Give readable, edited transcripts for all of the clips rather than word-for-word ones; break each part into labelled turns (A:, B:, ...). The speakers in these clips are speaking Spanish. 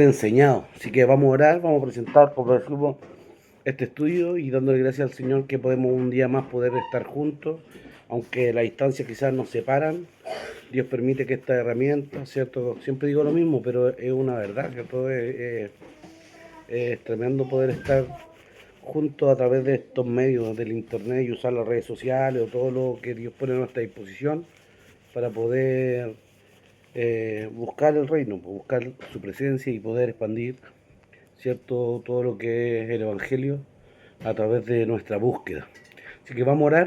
A: enseñado. Así que vamos a orar, vamos a presentar como decimos este estudio y dándole gracias al Señor que podemos un día más poder estar juntos, aunque las distancias quizás nos separan. Dios permite que esta herramienta, ¿cierto? Siempre digo lo mismo, pero es una verdad, ¿cierto? Es tremendo poder estar juntos a través de estos medios del internet y usar las redes sociales o todo lo que Dios pone a nuestra disposición para poder buscar el reino, buscar su presencia y poder expandir, ¿cierto? Todo lo que es el Evangelio a través de nuestra búsqueda. Así que vamos a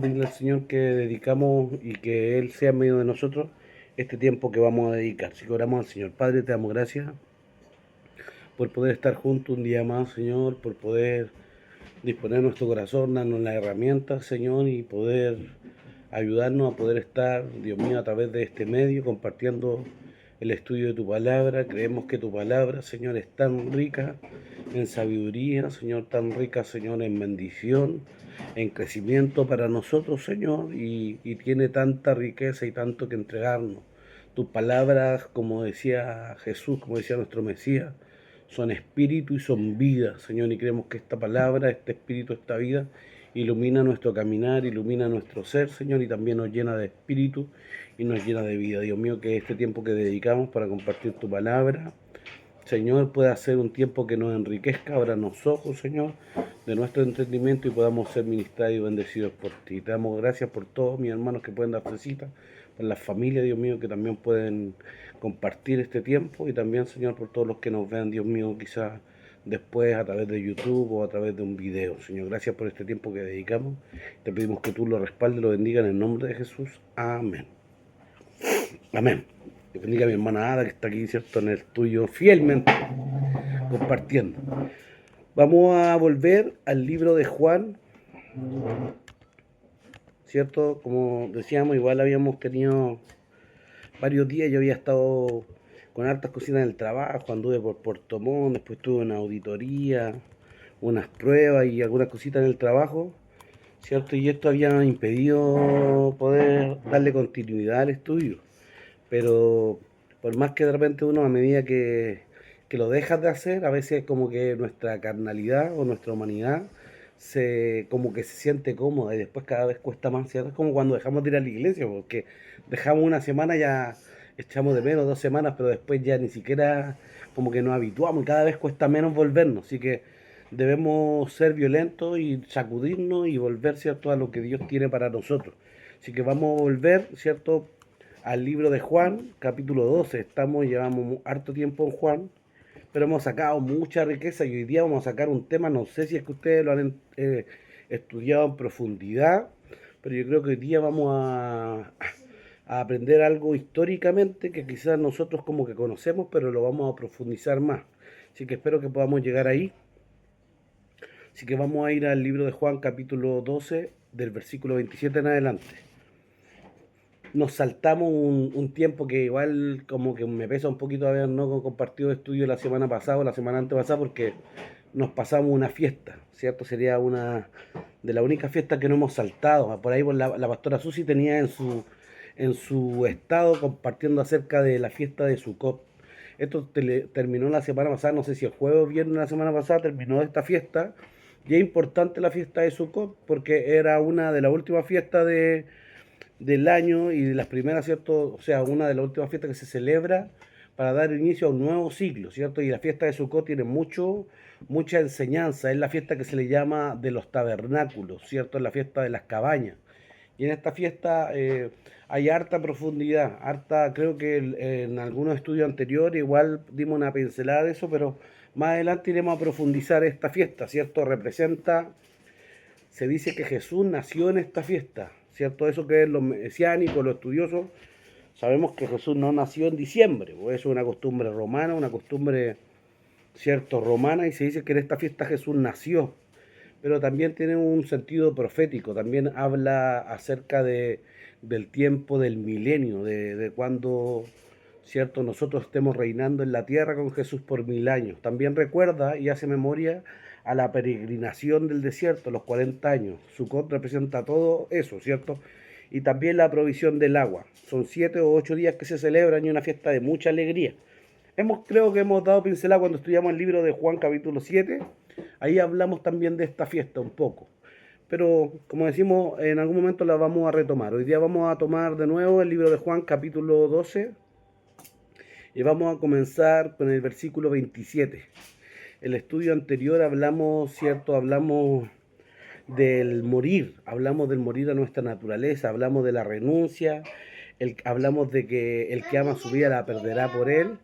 A: pedirle al Señor que dedicamos y que Él sea en medio de nosotros este tiempo que vamos a dedicar. Así que oramos al Señor. Padre, te damos gracias por poder estar juntos un día más, Señor, por poder disponer nuestro corazón, darnos las herramientas, Señor, y poder ayudarnos a poder estar, Dios mío, a través de este medio, compartiendo el estudio de tu palabra. Creemos que tu palabra, Señor, es tan rica en sabiduría, Señor, tan rica, Señor, en bendición, en crecimiento para nosotros, Señor, y tiene tanta riqueza y tanto que entregarnos. Tus palabras, como decía Jesús, como decía nuestro Mesías, son espíritu y son vida, Señor, y creemos que esta palabra, este espíritu, esta vida, ilumina nuestro caminar, ilumina nuestro ser, Señor, y también nos llena de espíritu y nos llena de vida. Dios mío, que este tiempo que dedicamos para compartir tu palabra, Señor, pueda ser un tiempo que nos enriquezca, abra los ojos, Señor, de nuestro entendimiento y podamos ser ministrados y bendecidos por ti. Te damos gracias por todos mis hermanos que pueden dar cita, por las familias, Dios mío, que también pueden compartir este tiempo y también, Señor, por todos los que nos vean, Dios mío, quizás después a través de YouTube o a través de un video. Señor, gracias por este tiempo que dedicamos. Te pedimos que tú lo respaldes, lo bendiga en el nombre de Jesús. Amén. Amén. Que bendiga a mi hermana Ada que está aquí, ¿cierto? En el tuyo fielmente compartiendo. Vamos a volver al libro de Juan, ¿cierto? Como decíamos, igual habíamos tenido varios días, yo había estado con hartas cositas en el trabajo, anduve por Puerto Montt, después tuve una auditoría, unas pruebas y algunas cositas en el trabajo, ¿cierto? Y esto había impedido poder darle continuidad al estudio. Pero por más que de repente uno a medida que lo dejas de hacer, a veces como que nuestra carnalidad o nuestra humanidad como que se siente cómoda y después cada vez cuesta más, ¿cierto? Es como cuando dejamos de ir a la iglesia, porque dejamos una semana ya echamos de menos 2 semanas, pero después ya ni siquiera como que nos habituamos y cada vez cuesta menos volvernos, así que debemos ser violentos y sacudirnos y volver, ¿cierto?, a lo que Dios tiene para nosotros. Así que vamos a volver, ¿cierto?, al libro de Juan, capítulo 12. Llevamos harto tiempo en Juan, pero hemos sacado mucha riqueza y hoy día vamos a sacar un tema, no sé si es que ustedes lo han estudiado en profundidad, pero yo creo que hoy día vamos a aprender algo históricamente que quizás nosotros como que conocemos, pero lo vamos a profundizar más. Así que espero que podamos llegar ahí. Así que vamos a ir al libro de Juan, capítulo 12, del versículo 27 en adelante. Nos saltamos un tiempo que igual como que me pesa un poquito haber no compartido estudio la semana pasada o la semana antepasada porque nos pasamos una fiesta, ¿cierto? Sería una de las únicas fiestas que no hemos saltado. Por ahí la pastora Susi tenía en su estado compartiendo acerca de la fiesta de Sukkot. Esto terminó la semana pasada, no sé si el jueves o viernes de la semana pasada terminó esta fiesta. Y es importante la fiesta de Sukkot porque era una de las últimas fiestas del año y de las primeras, ¿cierto? O sea, una de las últimas fiestas que se celebra para dar inicio a un nuevo ciclo, ¿cierto? Y la fiesta de Sukkot tiene mucha enseñanza. Es la fiesta que se le llama de los tabernáculos, ¿cierto? Es la fiesta de las cabañas. Y en esta fiesta hay harta profundidad, creo que en algunos estudios anteriores igual dimos una pincelada de eso, pero más adelante iremos a profundizar esta fiesta, ¿cierto? Se dice que Jesús nació en esta fiesta, ¿cierto? Eso que es los mesiánicos, los estudiosos, sabemos que Jesús no nació en diciembre, pues eso es una costumbre romana, una costumbre, ¿cierto?, romana, y se dice que en esta fiesta Jesús nació, pero también tiene un sentido profético, también habla acerca del tiempo del milenio, de cuando, ¿cierto?, nosotros estemos reinando en la tierra con Jesús por 1000 años. También recuerda y hace memoria a la peregrinación del desierto, los 40 años. Sukkot representa todo eso, ¿cierto? Y también la provisión del agua. Son 7 o 8 días que se celebran y una fiesta de mucha alegría. Creo que hemos dado pincelada cuando estudiamos el libro de Juan capítulo 7. Ahí hablamos también de esta fiesta un poco. Pero como decimos, en algún momento la vamos a retomar. Hoy día vamos a tomar de nuevo el libro de Juan capítulo 12 y vamos a comenzar con el versículo 27. El estudio anterior hablamos, ¿cierto? Hablamos del morir a nuestra naturaleza, hablamos de la renuncia, hablamos de que el que ama su vida la perderá por él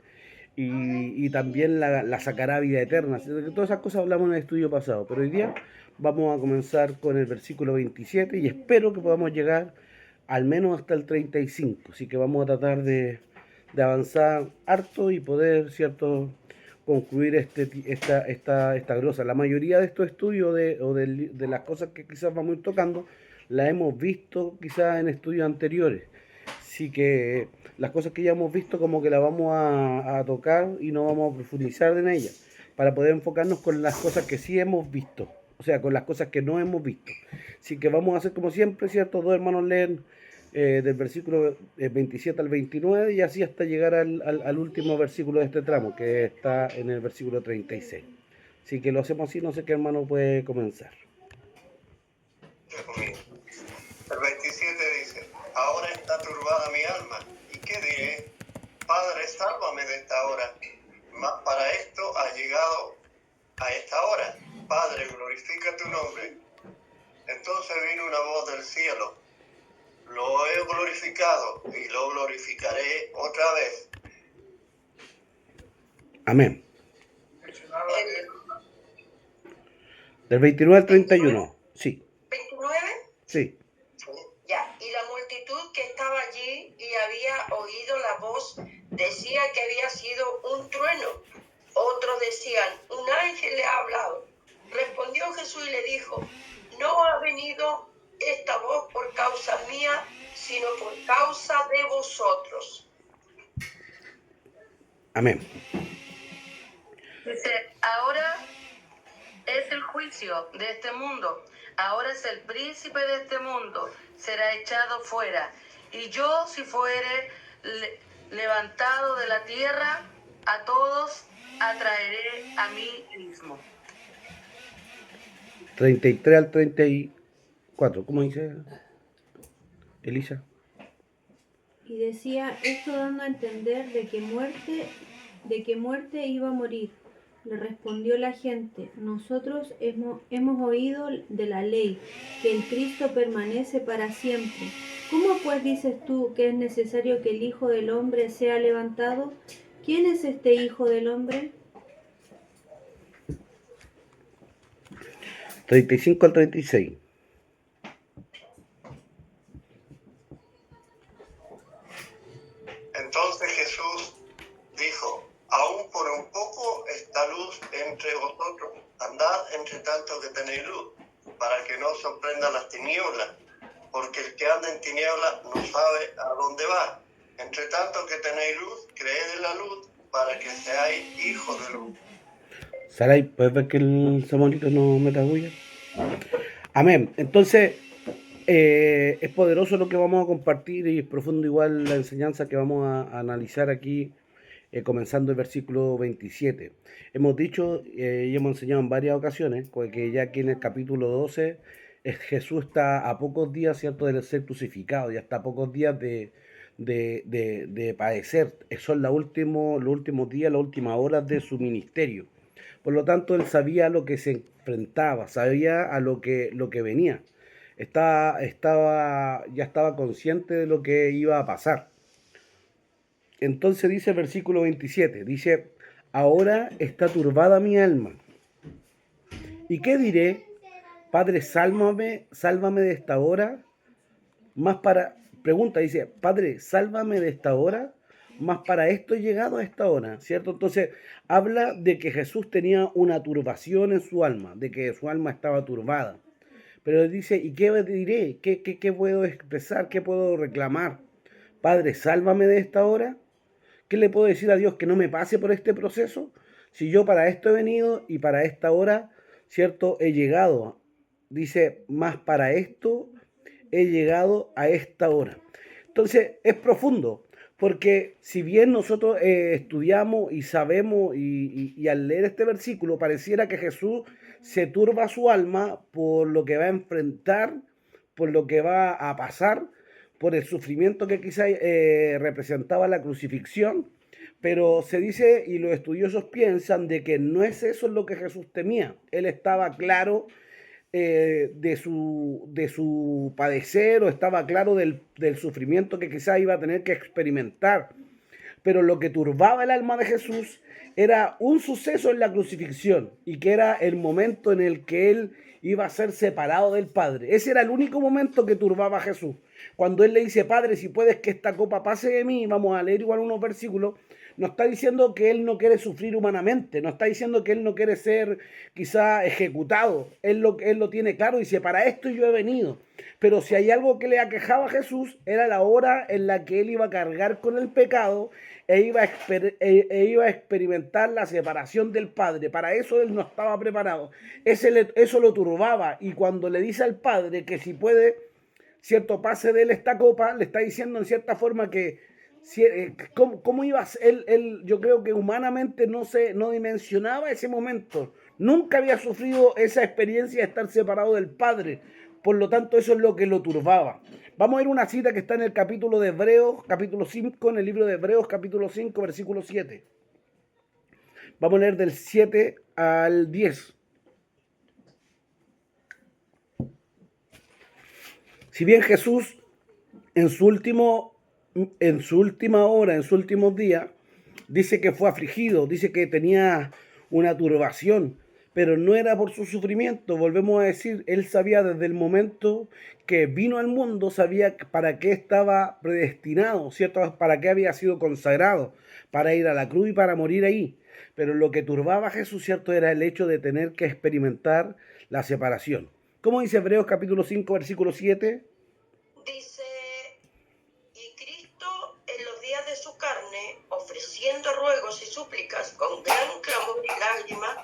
A: y también la sacará a vida eterna. De todas esas cosas hablamos en el estudio pasado, pero hoy día vamos a comenzar con el versículo 27 y espero que podamos llegar al menos hasta el 35, así que vamos a tratar de avanzar harto y poder, ¿cierto?, concluir esta glosa. La mayoría de estos estudios de las cosas que quizás vamos a ir tocando, las hemos visto quizás en estudios anteriores. Así que las cosas que ya hemos visto como que las vamos a tocar y no vamos a profundizar en ellas, para poder enfocarnos con las cosas que sí hemos visto, o sea, con las cosas que no hemos visto. Así que vamos a hacer como siempre, ¿cierto? Dos hermanos leen del versículo 27 al 29 y así hasta llegar al último versículo de este tramo, que está en el versículo 36. Así que lo hacemos así, no sé qué hermano puede comenzar.
B: El 27 dice: ahora está turbada mi alma, ¿y qué diré? Padre, sálvame de esta hora. Mas para esto ha llegado a esta hora. Padre, glorifica tu nombre. Entonces vino una voz del cielo: lo he glorificado y lo glorificaré otra vez.
A: Amén. Del 29 al 31, sí.
B: ¿29?
A: Sí.
B: Ya, y la multitud que estaba allí y había oído la voz decía que había sido un trueno. Otros decían: un ángel le ha hablado. Respondió Jesús y le dijo: no ha venido esta voz por causa mía, sino por causa de vosotros.
A: Amén.
C: Dice: ahora es el juicio de este mundo. Ahora es el príncipe de este mundo, será echado fuera. Y yo, si fuere levantado de la tierra, a todos atraeré a mí mismo.
A: 33 al 34, ¿cómo dice Elisa?
D: Y decía esto dando a entender de que muerte iba a morir. Le respondió la gente: nosotros hemos oído de la ley, que el Cristo permanece para siempre. ¿Cómo pues dices tú que es necesario que el Hijo del Hombre sea levantado? ¿Quién es este Hijo del Hombre?
A: 35 al 36.
B: Entonces Jesús dijo: aún por un poco está luz entre vosotros. Andad entre tanto que tenéis luz, para que no sorprendan las tinieblas, porque el que anda en tinieblas no sabe a dónde va. Entre tanto que tenéis luz, creed en la luz, para que seáis hijos de luz.
A: Saray, ¿puedes ver que el Samuelito no me tragulla? Amén. Entonces, es poderoso lo que vamos a compartir y es profundo igual la enseñanza que vamos a analizar aquí, comenzando el versículo 27. Hemos dicho y hemos enseñado en varias ocasiones que ya aquí en el capítulo 12 Jesús está a pocos días, ¿cierto?, de ser crucificado, ya está a pocos días de padecer. Son los últimos días, las últimas horas de su ministerio. Por lo tanto, él sabía a lo que se enfrentaba, sabía a lo que venía. Ya estaba consciente de lo que iba a pasar. Entonces dice el versículo 27, dice: ahora está turbada mi alma. ¿Y qué diré? Padre, sálvame de esta hora. Dice: Padre, sálvame de esta hora. Más para esto he llegado a esta hora, ¿cierto? Entonces habla de que Jesús tenía una turbación en su alma, de que su alma estaba turbada. Pero él dice: ¿y qué diré? ¿Qué puedo expresar? ¿Qué puedo reclamar? Padre, sálvame de esta hora. ¿Qué le puedo decir a Dios que no me pase por este proceso? Si yo para esto he venido y para esta hora, ¿cierto?, he llegado. Dice: más para esto he llegado a esta hora. Entonces es profundo, Porque si bien nosotros estudiamos y sabemos y al leer este versículo pareciera que Jesús se turba su alma por lo que va a enfrentar, por lo que va a pasar, por el sufrimiento que quizá representaba la crucifixión, pero se dice y los estudiosos piensan de que no es eso lo que Jesús temía. Él estaba claro de su padecer o estaba claro del sufrimiento que quizás iba a tener que experimentar. Pero lo que turbaba el alma de Jesús era un suceso en la crucifixión y que era el momento en el que él iba a ser separado del Padre. Ese era el único momento que turbaba a Jesús. Cuando él le dice, Padre, si puedes que esta copa pase de mí, vamos a leer igual unos versículos, no está diciendo que él no quiere sufrir humanamente, no está diciendo que él no quiere ser quizá ejecutado, él lo tiene claro, dice, para esto yo he venido. Pero si hay algo que le aquejaba a Jesús, era la hora en la que él iba a cargar con el pecado e iba a experimentar la separación del Padre. Para eso él no estaba preparado. Eso lo turbaba, y cuando le dice al Padre que si puede, cierto, pase de él esta copa, le está diciendo en cierta forma que ¿cómo iba a ser? Él, yo creo que humanamente no dimensionaba ese momento. Nunca había sufrido esa experiencia de estar separado del Padre. Por lo tanto, eso es lo que lo turbaba. Vamos a ver una cita que está en el capítulo de Hebreos, capítulo 5, en el libro de Hebreos, capítulo 5, versículo 7. Vamos a leer del 7 al 10. Si bien Jesús en su última hora, en sus últimos días, dice que fue afligido, dice que tenía una turbación, pero no era por su sufrimiento. Volvemos a decir, él sabía desde el momento que vino al mundo, sabía para qué estaba predestinado, ¿cierto? Para qué había sido consagrado, para ir a la cruz y para morir ahí. Pero lo que turbaba a Jesús, ¿cierto?, era el hecho de tener que experimentar la separación. ¿Cómo dice Hebreos capítulo 5, versículo 7?
B: Dice, y Cristo en los días de su carne, ofreciendo ruegos y súplicas con gran clamor y lágrimas,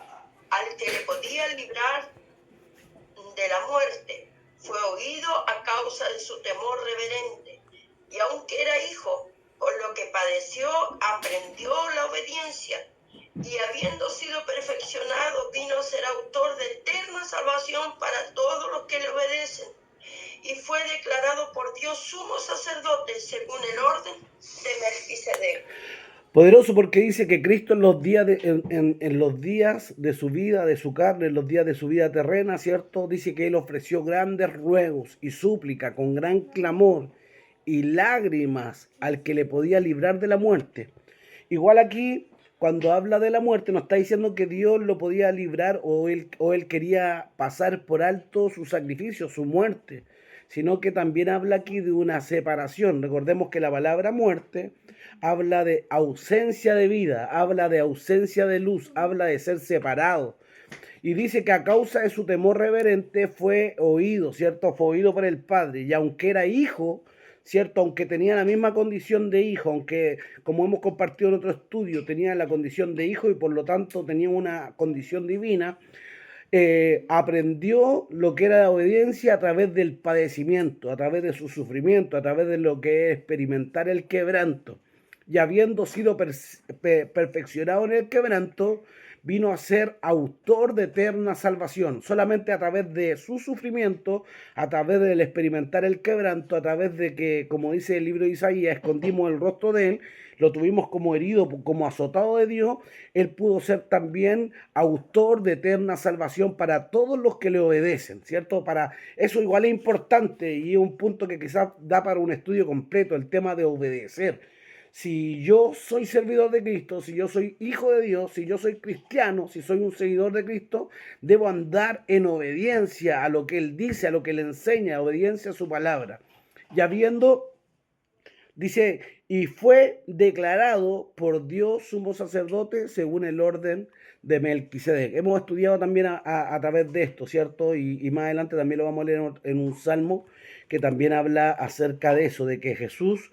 B: al que le podía librar de la muerte, fue oído a causa de su temor reverente. Y aunque era hijo, por lo que padeció, aprendió la obediencia. Y habiendo sido perfeccionado, vino a ser autor de eterna salvación para todos los que le obedecen. Y fue declarado por Dios sumo sacerdote según el orden de Melquisedec.
A: Poderoso, porque dice que Cristo en los días en los días de su vida, de su carne, en los días de su vida terrena, ¿cierto? Dice que Él ofreció grandes ruegos y súplica con gran clamor y lágrimas al que le podía librar de la muerte. Igual aquí, cuando habla de la muerte, no está diciendo que Dios lo podía librar o él quería pasar por alto su sacrificio, su muerte, sino que también habla aquí de una separación. Recordemos que la palabra muerte habla de ausencia de vida, habla de ausencia de luz, habla de ser separado. Y dice que a causa de su temor reverente fue oído, ¿cierto? Fue oído por el Padre. Y aunque era hijo, ¿cierto? Aunque tenía la misma condición de hijo, aunque, como hemos compartido en otro estudio, tenía la condición de hijo y por lo tanto tenía una condición divina, aprendió lo que era la obediencia a través del padecimiento, a través de su sufrimiento, a través de lo que es experimentar el quebranto. Y habiendo sido perfeccionado en el quebranto, vino a ser autor de eterna salvación. Solamente a través de su sufrimiento, a través del experimentar el quebranto, a través de que, como dice el libro de Isaías, escondimos el rostro de él, lo tuvimos como herido, como azotado de Dios, él pudo ser también autor de eterna salvación para todos los que le obedecen, ¿cierto? Para eso igual es importante y es un punto que quizás da para un estudio completo, el tema de obedecer. Si yo soy servidor de Cristo, si yo soy hijo de Dios, si yo soy cristiano, si soy un seguidor de Cristo, debo andar en obediencia a lo que Él dice, a lo que Él enseña, obediencia a su palabra. Y habiendo, dice, y fue declarado por Dios sumo sacerdote según el orden de Melquisedec. Hemos estudiado también a través de esto, ¿cierto? Y más adelante también lo vamos a leer en un salmo que también habla acerca de eso, de que Jesús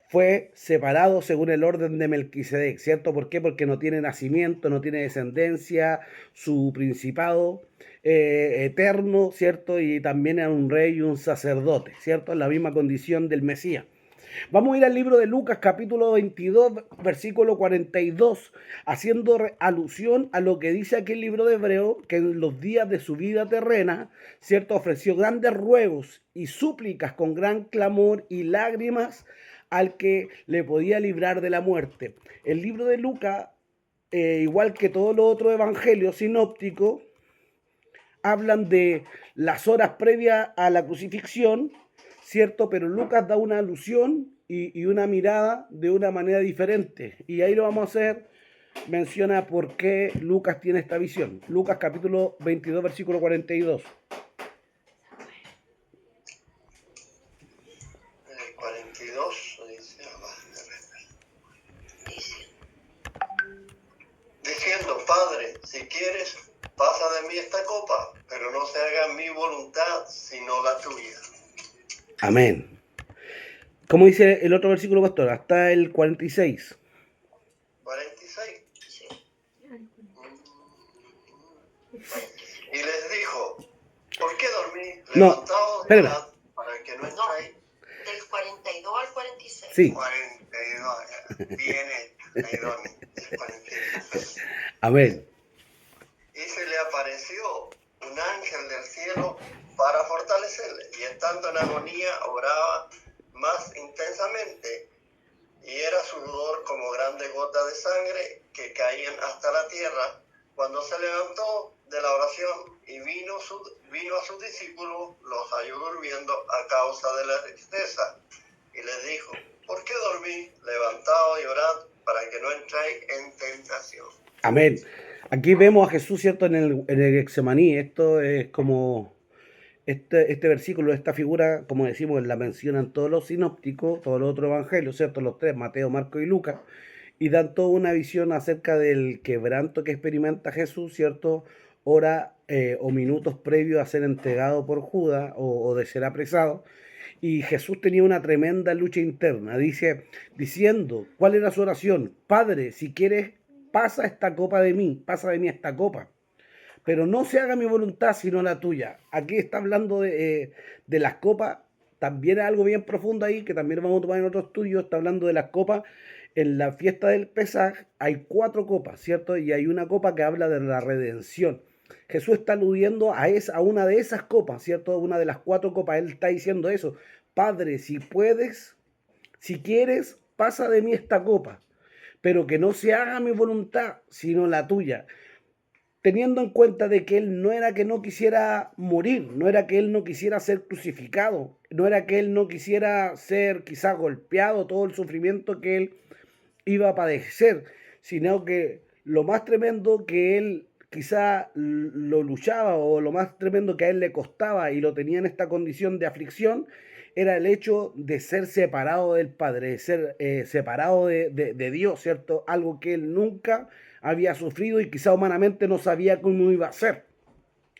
A: fue separado según el orden de Melquisedec, ¿cierto? ¿Por qué? Porque no tiene nacimiento, no tiene descendencia, su principado eterno, ¿cierto? Y también era un rey y un sacerdote, ¿cierto? En la misma condición del Mesías. Vamos a ir al libro de Lucas, capítulo 22, versículo 42, haciendo alusión a lo que dice aquí el libro de Hebreo, que en los días de su vida terrena, ¿cierto?, ofreció grandes ruegos y súplicas con gran clamor y lágrimas al que le podía librar de la muerte. El libro de Lucas, igual que todos los otros evangelios sinópticos, hablan de las horas previas a la crucifixión, ¿cierto? Pero Lucas da una alusión y una mirada de una manera diferente. Y ahí lo vamos a hacer, menciona por qué Lucas tiene esta visión. Lucas capítulo 22, versículo 42.
B: El 42 dice, diciendo, Padre, si quieres, pasa de mí esta copa, pero no se haga mi voluntad, sino la tuya.
A: Amén. ¿Cómo dice el otro versículo, pastor? Hasta el 46.
B: 46. Y les dijo, ¿por qué dormí
A: No,
B: levantados de edad para que no entráis?
E: Del 42 al 46.
A: Sí.
B: 42, viene, ahí dormí, el 42.
A: Amén.
B: Y se le apareció un ángel del cielo para fortalecerle. Y estando en agonía, oraba más intensamente. Y era su sudor como grandes gotas de sangre que caían hasta la tierra. Cuando se levantó de la oración y vino a sus discípulos, los halló durmiendo a causa de la tristeza. Y les dijo, ¿por qué dormí? Levantaos y orad para que no entréis en tentación.
A: Amén. Aquí vemos a Jesús, ¿cierto?, en el Getsemaní. Esto es como este versículo, esta figura, como decimos, la mencionan todos los sinópticos, todos los otros evangelios, ¿cierto?, los tres, Mateo, Marcos y Lucas, y dan toda una visión acerca del quebranto que experimenta Jesús, ¿cierto?, hora o minutos previos a ser entregado por Judas o de ser apresado. Y Jesús tenía una tremenda lucha interna, diciendo, ¿cuál era su oración? Padre, si quieres, pasa de mí esta copa, pero no se haga mi voluntad sino la tuya. Aquí está hablando de las copas, también es algo bien profundo ahí, que también vamos a tomar en otro estudio. Está hablando de las copas. En la fiesta del Pesaj hay 4 copas, ¿cierto? Y hay una copa que habla de la redención. Jesús está aludiendo a una de esas copas, ¿cierto? Una de las 4 copas. Él está diciendo eso. Padre, si puedes, si quieres, pasa de mí esta copa, pero que no se haga mi voluntad, sino la tuya. Teniendo en cuenta de que él no era que no quisiera morir, no era que él no quisiera ser crucificado, no era que él no quisiera ser quizá golpeado, todo el sufrimiento que él iba a padecer, sino que lo más tremendo que él quizá lo luchaba, o lo más tremendo que a él le costaba y lo tenía en esta condición de aflicción, era el hecho de ser separado del Padre, de ser separado de Dios, ¿cierto? Algo que él nunca había sufrido y quizá humanamente no sabía cómo iba a ser,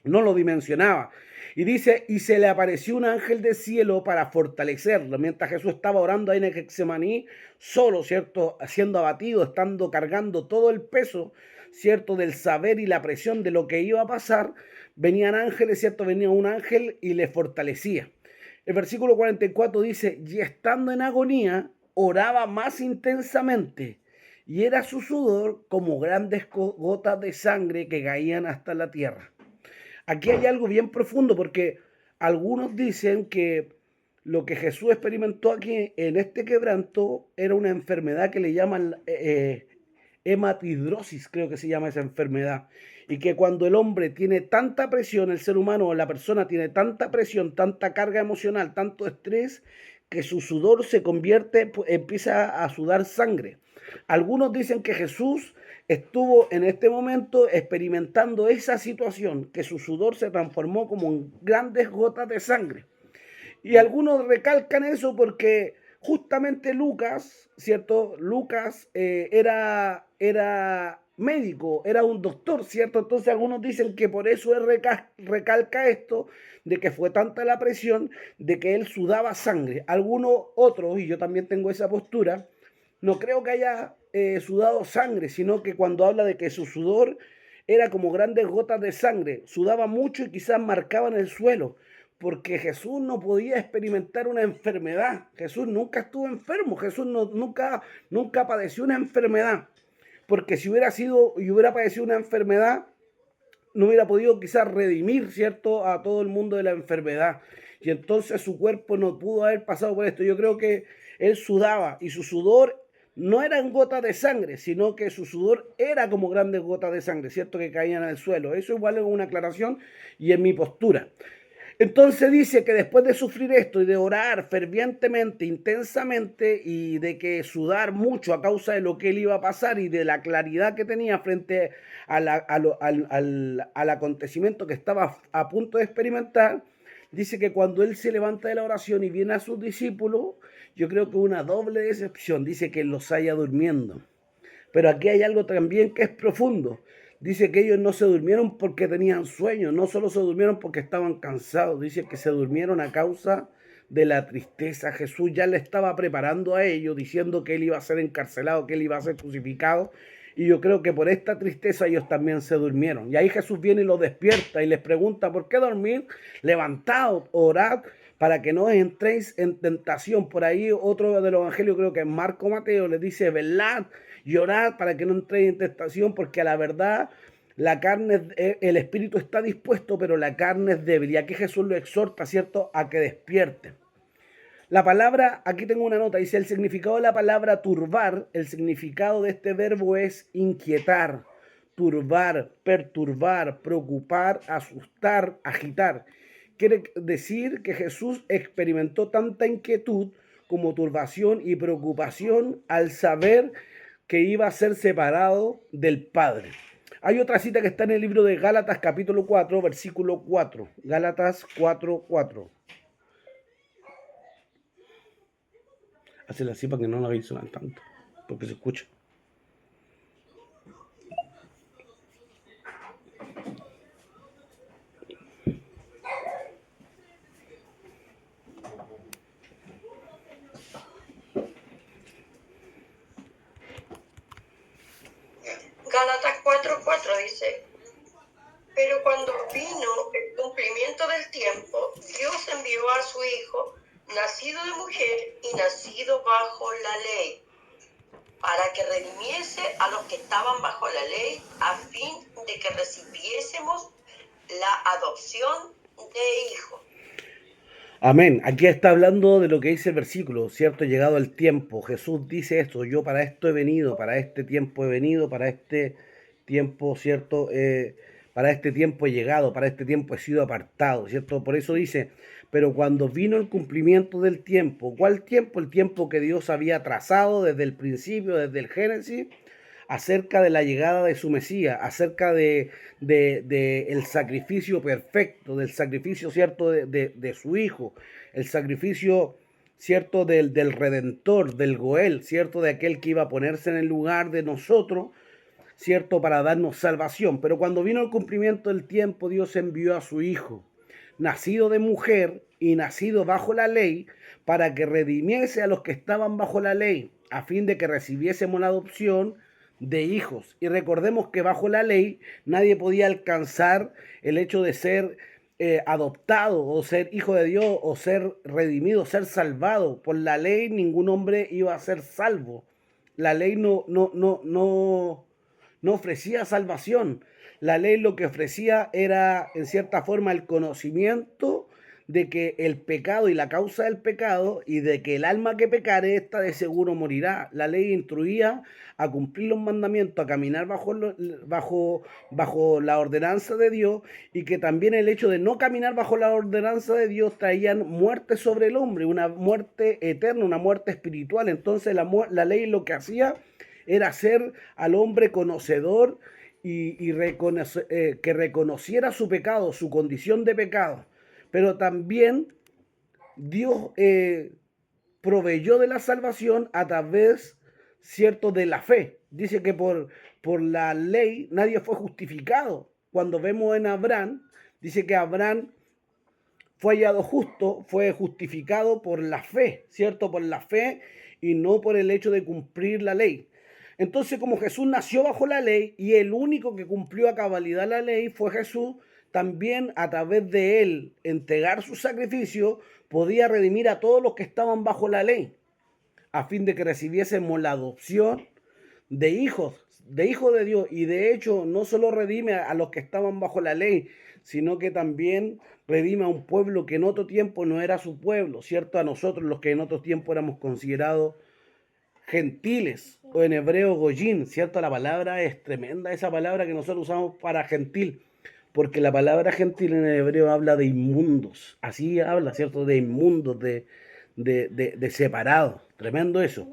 A: no lo dimensionaba. Y dice, y se le apareció un ángel del cielo para fortalecerlo, mientras Jesús estaba orando ahí en el Getsemaní, solo, ¿cierto?, siendo abatido, estando cargando todo el peso, ¿cierto?, del saber y la presión de lo que iba a pasar. Venían ángeles, ¿cierto?, venía un ángel y le fortalecía. El versículo 44 dice, y estando en agonía, oraba más intensamente, y era su sudor como grandes gotas de sangre que caían hasta la tierra. Aquí hay algo bien profundo, porque algunos dicen que lo que Jesús experimentó aquí en este quebranto era una enfermedad que le llaman hematidrosis, creo que se llama esa enfermedad, y que cuando el hombre tiene tanta presión, el ser humano o la persona tiene tanta presión, tanta carga emocional, tanto estrés, que su sudor se convierte, empieza a sudar sangre. Algunos dicen que Jesús estuvo en este momento experimentando esa situación, que su sudor se transformó como en grandes gotas de sangre. Y algunos recalcan eso porque justamente Lucas, ¿cierto? Lucas era médico, era un doctor, ¿cierto? Entonces algunos dicen que por eso él recalca esto, de que fue tanta la presión, de que él sudaba sangre. Algunos otros, y yo también tengo esa postura, no creo que haya sudado sangre, sino que cuando habla de que su sudor era como grandes gotas de sangre, sudaba mucho y quizás marcaban el suelo, porque Jesús no podía experimentar una enfermedad. Jesús nunca estuvo enfermo, Jesús nunca padeció una enfermedad. Porque si hubiera sido y hubiera padecido una enfermedad, no hubiera podido quizás redimir, ¿cierto?, a todo el mundo de la enfermedad. Y entonces su cuerpo no pudo haber pasado por esto. Yo creo que él sudaba y su sudor no eran gotas de sangre, sino que su sudor era como grandes gotas de sangre, ¿cierto?, que caían al suelo. Eso igual es una aclaración y en mi postura. Entonces dice que después de sufrir esto y de orar fervientemente, intensamente, y de que sudar mucho a causa de lo que él iba a pasar y de la claridad que tenía frente al acontecimiento que estaba a punto de experimentar, dice que cuando él se levanta de la oración y viene a sus discípulos, yo creo que una doble decepción, dice que los haya durmiendo. Pero aquí hay algo también que es profundo. Dice que ellos no se durmieron porque tenían sueño, no solo se durmieron porque estaban cansados, dice que se durmieron a causa de la tristeza. Jesús ya le estaba preparando a ellos, diciendo que él iba a ser encarcelado, que él iba a ser crucificado. Y yo creo que por esta tristeza ellos también se durmieron. Y ahí Jesús viene y los despierta y les pregunta, ¿por qué dormir? Levantaos, orad, para que no entréis en tentación. Por ahí otro del evangelio, creo que es Marco Mateo, les dice, velad y orad para que no entréis en tentación, porque a la verdad la carne, el espíritu está dispuesto, pero la carne es débil. Y aquí Jesús lo exhorta, ¿cierto?, a que despierte. La palabra, aquí tengo una nota, dice el significado de la palabra turbar, el significado de este verbo es inquietar, turbar, perturbar, preocupar, asustar, agitar. Quiere decir que Jesús experimentó tanta inquietud como turbación y preocupación al saber que iba a ser separado del Padre. Hay otra cita que está en el libro de Gálatas capítulo 4, versículo 4. Gálatas 4, 4. Hazla así para que no la veáis sonar tanto, porque se escucha.
E: Gálatas 4:4 dice, pero cuando vino el cumplimiento del tiempo, Dios envió a su Hijo, nacido de mujer y nacido bajo la ley, para que redimiese a los que estaban bajo la ley, a fin de que recibiésemos la adopción de hijos.
A: Amén. Aquí está hablando de lo que dice el versículo, ¿cierto? Llegado el tiempo. Jesús dice esto, yo para esto he venido, para este tiempo he venido, para este tiempo, ¿cierto? Para este tiempo he llegado, para este tiempo he sido apartado, ¿cierto? Por eso dice, pero cuando vino el cumplimiento del tiempo, ¿cuál tiempo? El tiempo que Dios había trazado desde el principio, desde el Génesis, acerca de la llegada de su Mesías, acerca de el sacrificio perfecto, del sacrificio, ¿cierto?, de su Hijo, el sacrificio, ¿cierto?, del Redentor, del Goel, ¿cierto?, de aquel que iba a ponerse en el lugar de nosotros, ¿cierto?, para darnos salvación. Pero cuando vino el cumplimiento del tiempo, Dios envió a su Hijo, nacido de mujer y nacido bajo la ley, para que redimiese a los que estaban bajo la ley, a fin de que recibiésemos la adopción de hijos. Y recordemos que bajo la ley nadie podía alcanzar el hecho de ser adoptado o ser hijo de Dios o ser redimido, ser salvado. Por la ley ningún hombre iba a ser salvo. La ley no ofrecía salvación. La ley lo que ofrecía era en cierta forma el conocimiento de que el pecado y la causa del pecado y de que el alma que pecare, ésta de seguro morirá. La ley instruía a cumplir los mandamientos, a caminar bajo la ordenanza de Dios, y que también el hecho de no caminar bajo la ordenanza de Dios traían muerte sobre el hombre, una muerte eterna, una muerte espiritual. Entonces la ley lo que hacía era hacer al hombre conocedor y que reconociera su pecado, su condición de pecado. Pero también Dios proveyó de la salvación a través, ¿cierto?, de la fe. Dice que por la ley nadie fue justificado. Cuando vemos en Abraham, dice que Abraham fue hallado justo, fue justificado por la fe, ¿cierto? Por la fe y no por el hecho de cumplir la ley. Entonces, como Jesús nació bajo la ley y el único que cumplió a cabalidad la ley fue Jesús, también a través de él entregar su sacrificio, podía redimir a todos los que estaban bajo la ley, a fin de que recibiésemos la adopción de hijos de Dios. Y de hecho, no solo redime a los que estaban bajo la ley, sino que también redime a un pueblo que en otro tiempo no era su pueblo, ¿cierto? A nosotros, los que en otro tiempo éramos considerados gentiles, o en hebreo goyín, ¿cierto? La palabra es tremenda, esa palabra que nosotros usamos para gentil, porque la palabra gentil en el hebreo habla de inmundos, así habla, ¿cierto? De inmundos, de separados, tremendo eso.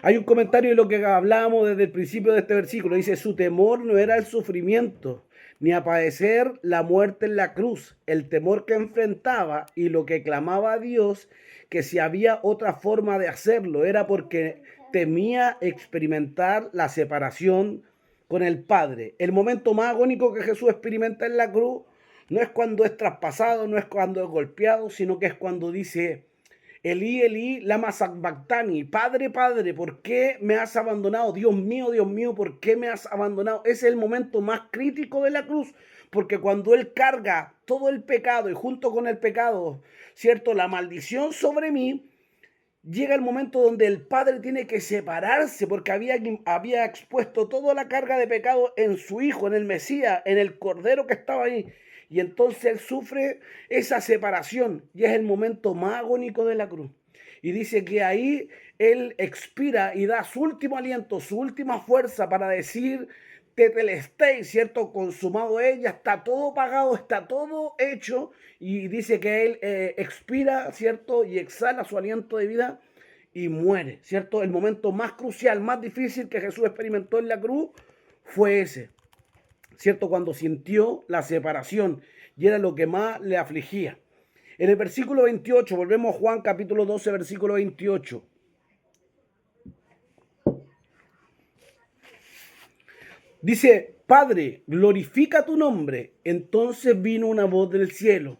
A: Hay un comentario de lo que hablábamos desde el principio de este versículo, dice: su temor no era el sufrimiento, ni a padecer la muerte en la cruz, el temor que enfrentaba y lo que clamaba a Dios, que si había otra forma de hacerlo, era porque temía experimentar la separación con el Padre. El momento más agónico que Jesús experimenta en la cruz no es cuando es traspasado, no es cuando es golpeado, sino que es cuando dice: Elí, Elí, lama sabactani, Padre, Padre, ¿por qué me has abandonado? Dios mío, ¿por qué me has abandonado? Ese es el momento más crítico de la cruz, porque cuando Él carga todo el pecado y junto con el pecado, ¿cierto?, la maldición sobre mí, llega el momento donde el Padre tiene que separarse, porque había expuesto toda la carga de pecado en su Hijo, en el Mesías, en el Cordero que estaba ahí. Y entonces Él sufre esa separación y es el momento más agónico de la cruz. Y dice que ahí Él expira y da su último aliento, su última fuerza para decir: tetelestai, ¿cierto? Consumado es, ya está todo pagado, está todo hecho. Y dice que Él expira, ¿cierto? Y exhala su aliento de vida y muere, ¿cierto? El momento más crucial, más difícil que Jesús experimentó en la cruz fue ese, ¿cierto? Cuando sintió la separación y era lo que más le afligía. En el versículo 28, volvemos a Juan capítulo 12, versículo 28. Dice: Padre, glorifica tu nombre. Entonces vino una voz del cielo: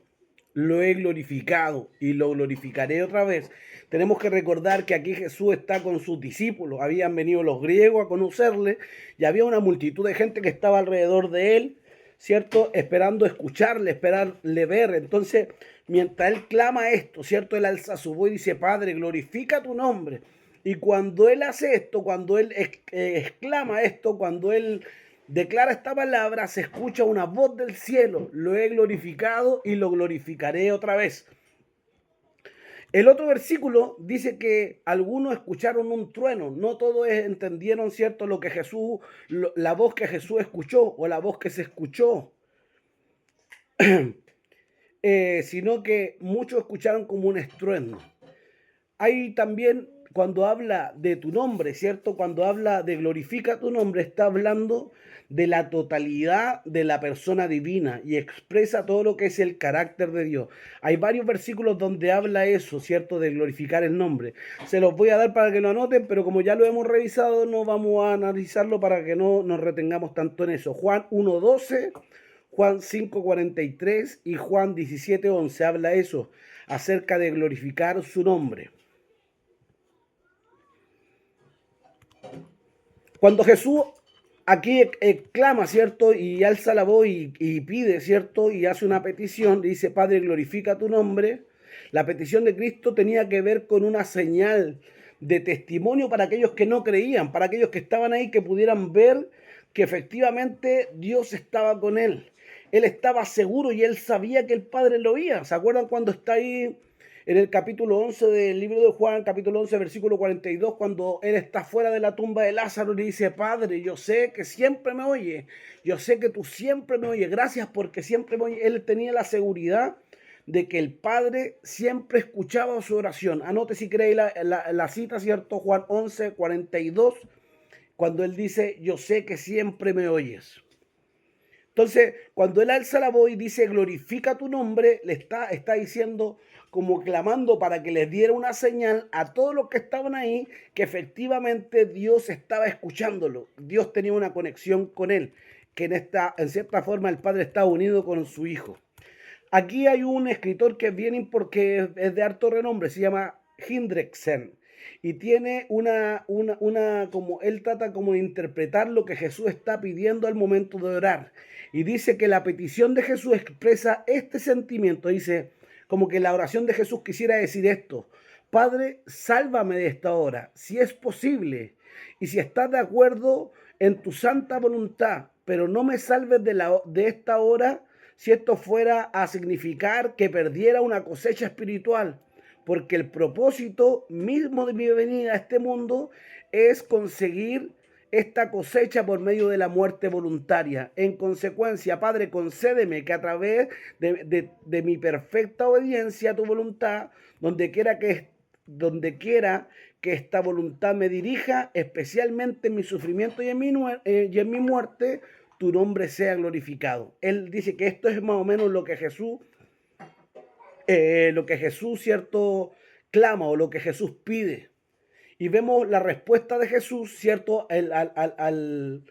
A: lo he glorificado y lo glorificaré otra vez. Tenemos que recordar que aquí Jesús está con sus discípulos. Habían venido los griegos a conocerle y había una multitud de gente que estaba alrededor de él, ¿cierto? Esperando escucharle, esperarle ver. Entonces, mientras él clama esto, ¿cierto? Él alza su voz y dice: Padre, glorifica tu nombre. Y cuando él hace esto, cuando él exclama esto, cuando él declara esta palabra, se escucha una voz del cielo: lo he glorificado y lo glorificaré otra vez. El otro versículo dice que algunos escucharon un trueno. No todos entendieron, ¿cierto?, lo que Jesús, la voz que Jesús escuchó o la voz que se escuchó. Sino que muchos escucharon como un estruendo. Hay también, cuando habla de tu nombre, ¿cierto? Cuando habla de glorifica tu nombre, está hablando de la totalidad de la persona divina y expresa todo lo que es el carácter de Dios. Hay varios versículos donde habla eso, ¿cierto?, de glorificar el nombre. Se los voy a dar para que lo anoten, pero como ya lo hemos revisado, no vamos a analizarlo para que no nos retengamos tanto en eso. Juan 1:12, Juan 5:43 y Juan 17:11 habla eso, acerca de glorificar su nombre. Cuando Jesús aquí clama, ¿cierto?, y alza la voz y pide, ¿cierto?, y hace una petición, dice: Padre, glorifica tu nombre. La petición de Cristo tenía que ver con una señal de testimonio para aquellos que no creían, para aquellos que estaban ahí, que pudieran ver que efectivamente Dios estaba con él. Él estaba seguro y él sabía que el Padre lo oía. ¿Se acuerdan cuando está ahí en el capítulo 11 del libro de Juan, capítulo 11, versículo 42, cuando él está fuera de la tumba de Lázaro y le dice: Padre, yo sé que siempre me oyes, yo sé que tú siempre me oyes, gracias porque siempre me oyes? Él tenía la seguridad de que el Padre siempre escuchaba su oración. Anote si queréis la cita, ¿cierto? Juan 11, 42, cuando él dice: yo sé que siempre me oyes. Entonces, cuando él alza la voz y dice: glorifica tu nombre, le está diciendo, como clamando para que les diera una señal a todos los que estaban ahí, que efectivamente Dios estaba escuchándolo. Dios tenía una conexión con él, que en cierta forma el Padre estaba unido con su Hijo. Aquí hay un escritor que es bien porque es de harto renombre, se llama Hendrickson. y tiene como él trata como de interpretar lo que Jesús está pidiendo al momento de orar. Y dice que la petición de Jesús expresa este sentimiento. Dice, como que la oración de Jesús quisiera decir esto: Padre, sálvame de esta hora, si es posible, y si estás de acuerdo en tu santa voluntad, pero no me salves de esta hora si esto fuera a significar que perdiera una cosecha espiritual, porque el propósito mismo de mi venida a este mundo es conseguir esta cosecha por medio de la muerte voluntaria. En consecuencia, Padre, concédeme que a través de mi perfecta obediencia a tu voluntad, donde quiera que esta voluntad me dirija, especialmente en mi sufrimiento y en mi muerte, tu nombre sea glorificado. Él dice que esto es más o menos lo que Jesús, ¿cierto?, clama, o lo que Jesús pide. Y vemos la respuesta de Jesús, ¿cierto?, al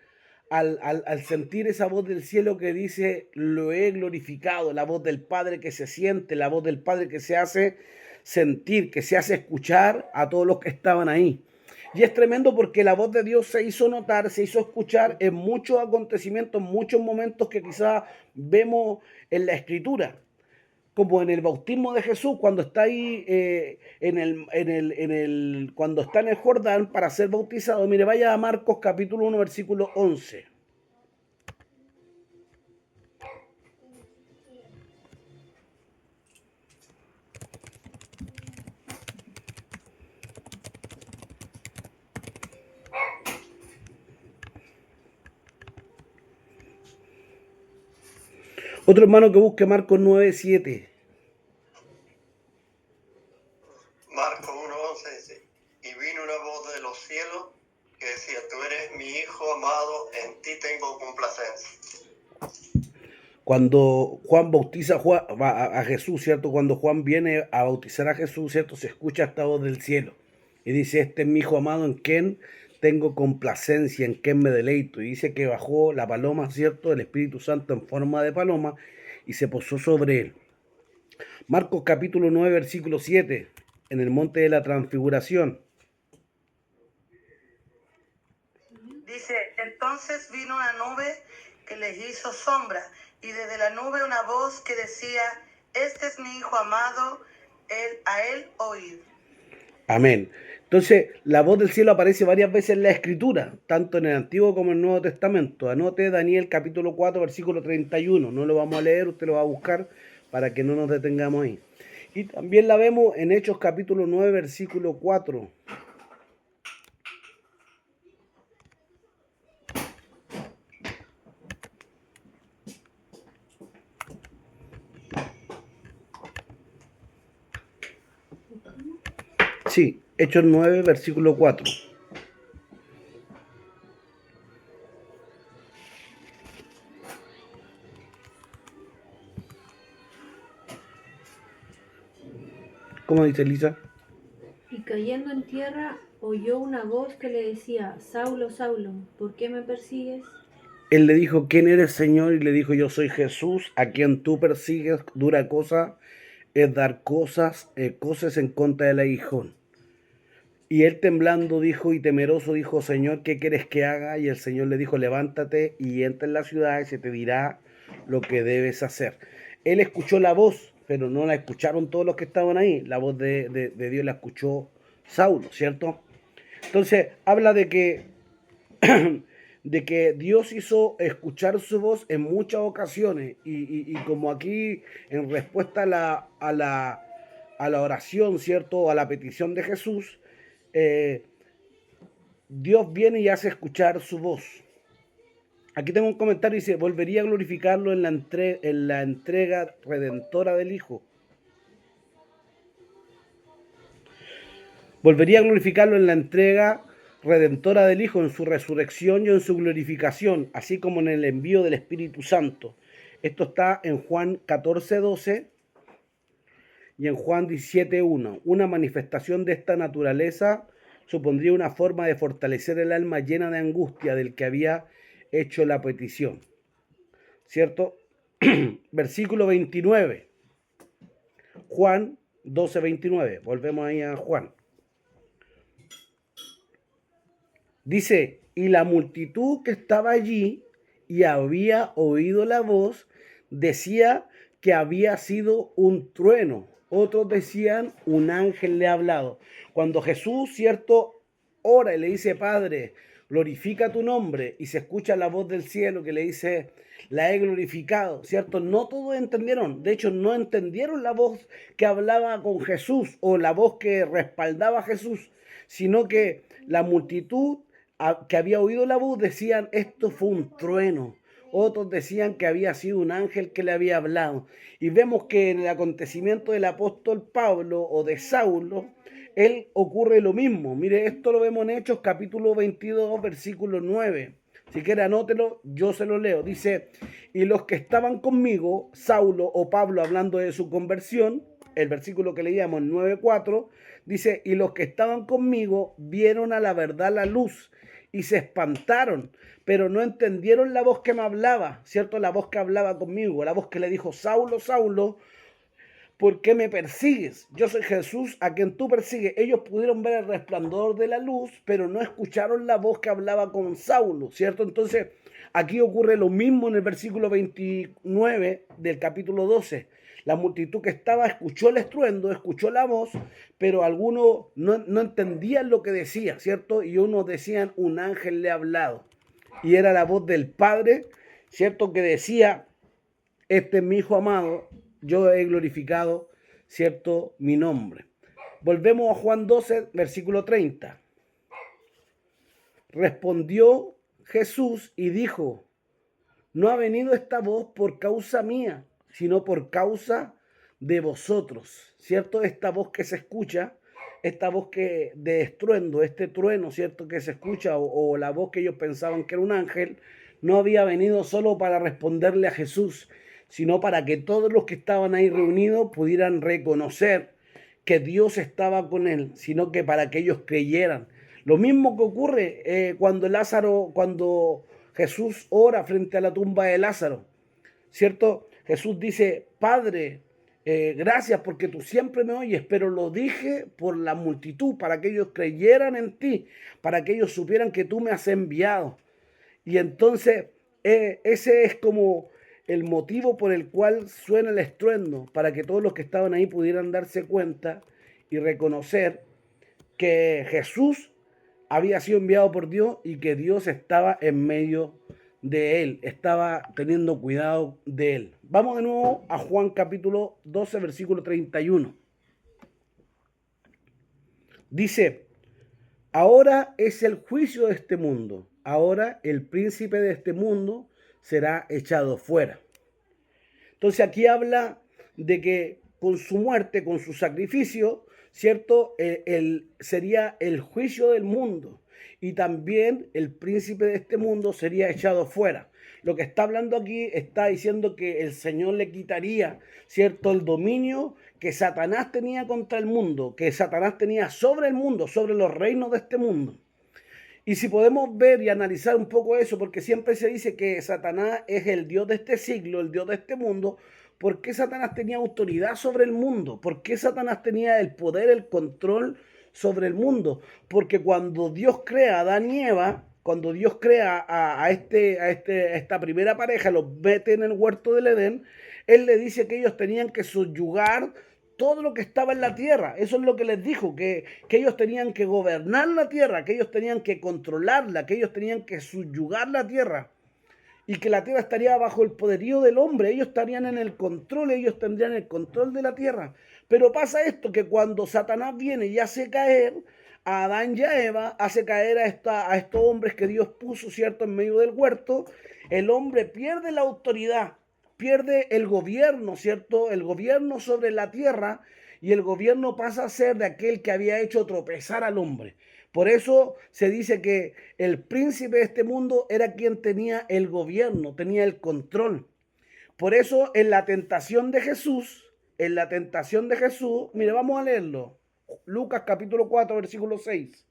A: sentir esa voz del cielo que dice, lo he glorificado, la voz del Padre que se siente, la voz del Padre que se hace sentir, que se hace escuchar a todos los que estaban ahí. Y es tremendo porque la voz de Dios se hizo notar, se hizo escuchar en muchos acontecimientos, en muchos momentos que quizás vemos en la Escritura, como en el bautismo de Jesús, cuando está ahí cuando está en el Jordán para ser bautizado. Mire, vaya a Marcos capítulo 1, versículo 11. Otro hermano que busque Marcos 9:7.
B: Marcos 1:11 dice, y vino una voz de los cielos que decía, tú eres mi hijo amado, en ti tengo complacencia.
A: Cuando Juan bautiza a Jesús, ¿cierto? Cuando Juan viene a bautizar a Jesús, ¿cierto? Se escucha esta voz del cielo. Y dice, este es mi hijo amado en quien tengo complacencia, en quien me deleito. Y dice que bajó la paloma, ¿cierto? El Espíritu Santo en forma de paloma y se posó sobre él. Marcos capítulo 9, versículo 7, en el monte de la transfiguración.
C: Dice, entonces vino una nube que les hizo sombra, y desde la nube una voz que decía, este es mi hijo amado, a él oíd.
A: Amén. Entonces, la voz del cielo aparece varias veces en la Escritura, tanto en el Antiguo como en el Nuevo Testamento. Anote Daniel capítulo 4, versículo 31. No lo vamos a leer, usted lo va a buscar para que no nos detengamos ahí. Y también la vemos en Hechos capítulo 9, versículo 4. Sí, Hechos 9, versículo 4. ¿Cómo dice Elisa?
D: Y cayendo en tierra, oyó una voz que le decía, Saulo, Saulo, ¿por qué me persigues?
A: Él le dijo, ¿quién eres, Señor? Y le dijo, yo soy Jesús, a quien tú persigues. Dura cosa es dar cosas en contra del aguijón. Y él temblando dijo, y temeroso dijo, Señor, ¿qué quieres que haga? Y el Señor le dijo, levántate y entra en la ciudad y se te dirá lo que debes hacer. Él escuchó la voz, pero no la escucharon todos los que estaban ahí. La voz de Dios la escuchó Saulo, ¿cierto? Entonces, habla de que, de que Dios hizo escuchar su voz en muchas ocasiones. Y como aquí, en respuesta a la oración, ¿cierto? A la petición de Jesús, Dios viene y hace escuchar su voz. Aquí tengo un comentario, dice, volvería a glorificarlo en la entrega redentora del Hijo. Volvería a glorificarlo en la entrega redentora del Hijo, en su resurrección y en su glorificación, así como en el envío del Espíritu Santo. Esto está en Juan 14:12 y en Juan 17:1. Una manifestación de esta naturaleza supondría una forma de fortalecer el alma llena de angustia del que había hecho la petición. ¿Cierto? Versículo 29. Juan 12:29. Volvemos ahí a Juan. Dice, y la multitud que estaba allí y había oído la voz, decía que había sido un trueno. Otros decían, un ángel le ha hablado. Cuando Jesús, cierto, ora y le dice, Padre, glorifica tu nombre, y se escucha la voz del cielo que le dice, la he glorificado, ¿cierto? No todos entendieron, de hecho no entendieron la voz que hablaba con Jesús o la voz que respaldaba a Jesús, sino que la multitud que había oído la voz decían, esto fue un trueno. Otros decían que había sido un ángel que le había hablado. Y vemos que en el acontecimiento del apóstol Pablo o de Saulo, él ocurre lo mismo. Mire, esto lo vemos en Hechos capítulo 22, versículo 9. Si quiere anótelo, yo se lo leo. Dice, y los que estaban conmigo, Saulo o Pablo hablando de su conversión, el versículo que leíamos en 9:4, dice, y los que estaban conmigo vieron a la verdad la luz y se espantaron, pero no entendieron la voz que me hablaba, ¿cierto? La voz que hablaba conmigo, la voz que le dijo, Saulo, Saulo, ¿por qué me persigues? Yo soy Jesús a quien tú persigues. Ellos pudieron ver el resplandor de la luz, pero no escucharon la voz que hablaba con Saulo, ¿cierto? Entonces, aquí ocurre lo mismo en el versículo 29 del capítulo 12. La multitud que estaba escuchó el estruendo, escuchó la voz, pero algunos no entendían lo que decía, ¿cierto? Y unos decían, un ángel le ha hablado. Y era la voz del Padre, ¿cierto? Que decía, este es mi Hijo amado, yo he glorificado, ¿cierto?, mi nombre. Volvemos a Juan 12, versículo 30. Respondió Jesús y dijo, no ha venido esta voz por causa mía, sino por causa de vosotros, ¿cierto? Esta voz que se escucha, esta voz que de estruendo, este trueno, ¿cierto?, que se escucha, o la voz que ellos pensaban que era un ángel, no había venido solo para responderle a Jesús, sino para que todos los que estaban ahí reunidos pudieran reconocer que Dios estaba con él, sino que para que ellos creyeran. Lo mismo que ocurre cuando Jesús ora frente a la tumba de Lázaro, ¿cierto? Jesús dice, Padre, gracias porque tú siempre me oyes, pero lo dije por la multitud, para que ellos creyeran en ti, para que ellos supieran que tú me has enviado. Y entonces ese es como el motivo por el cual suena el estruendo, para que todos los que estaban ahí pudieran darse cuenta y reconocer que Jesús había sido enviado por Dios y que Dios estaba en medio de él, estaba teniendo cuidado de él. Vamos de nuevo a Juan capítulo 12, versículo 31. Dice, ahora es el juicio de este mundo. Ahora el príncipe de este mundo será echado fuera. Entonces aquí habla de que con su muerte, con su sacrificio, ¿cierto? Sería el juicio del mundo. Y también el príncipe de este mundo sería echado fuera. Lo que está hablando aquí está diciendo que el Señor le quitaría, ¿cierto?, el dominio que Satanás tenía contra el mundo, que Satanás tenía sobre el mundo, sobre los reinos de este mundo. Y si podemos ver y analizar un poco eso, porque siempre se dice que Satanás es el Dios de este siglo, el Dios de este mundo, ¿por qué Satanás tenía autoridad sobre el mundo? ¿Por qué Satanás tenía el poder, el control sobre el mundo? Porque cuando Dios crea a Adán y Eva, cuando Dios crea a esta primera pareja, los mete en el huerto del Edén, Él le dice que ellos tenían que subyugar todo lo que estaba en la tierra. Eso es lo que les dijo, que ellos tenían que gobernar la tierra, que ellos tenían que controlarla, que ellos tenían que subyugar la tierra y que la tierra estaría bajo el poderío del hombre. Ellos estarían en el control, ellos tendrían el control de la tierra. Pero pasa esto, que cuando Satanás viene y hace caer a Adán y a Eva, hace caer a estos hombres que Dios puso, ¿cierto?, en medio del huerto, el hombre pierde la autoridad, pierde el gobierno, ¿cierto?, el gobierno sobre la tierra, y el gobierno pasa a ser de aquel que había hecho tropezar al hombre. Por eso se dice que el príncipe de este mundo era quien tenía el gobierno, tenía el control. Por eso en la tentación de Jesús, mire, vamos a leerlo. Lucas capítulo 4, versículo 6.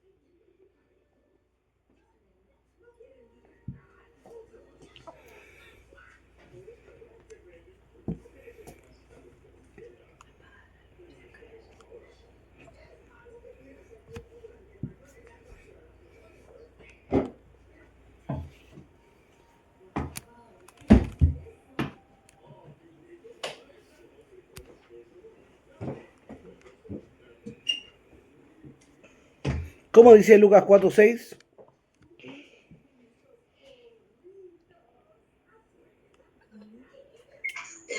A: ¿Cómo dice Lucas 4:6?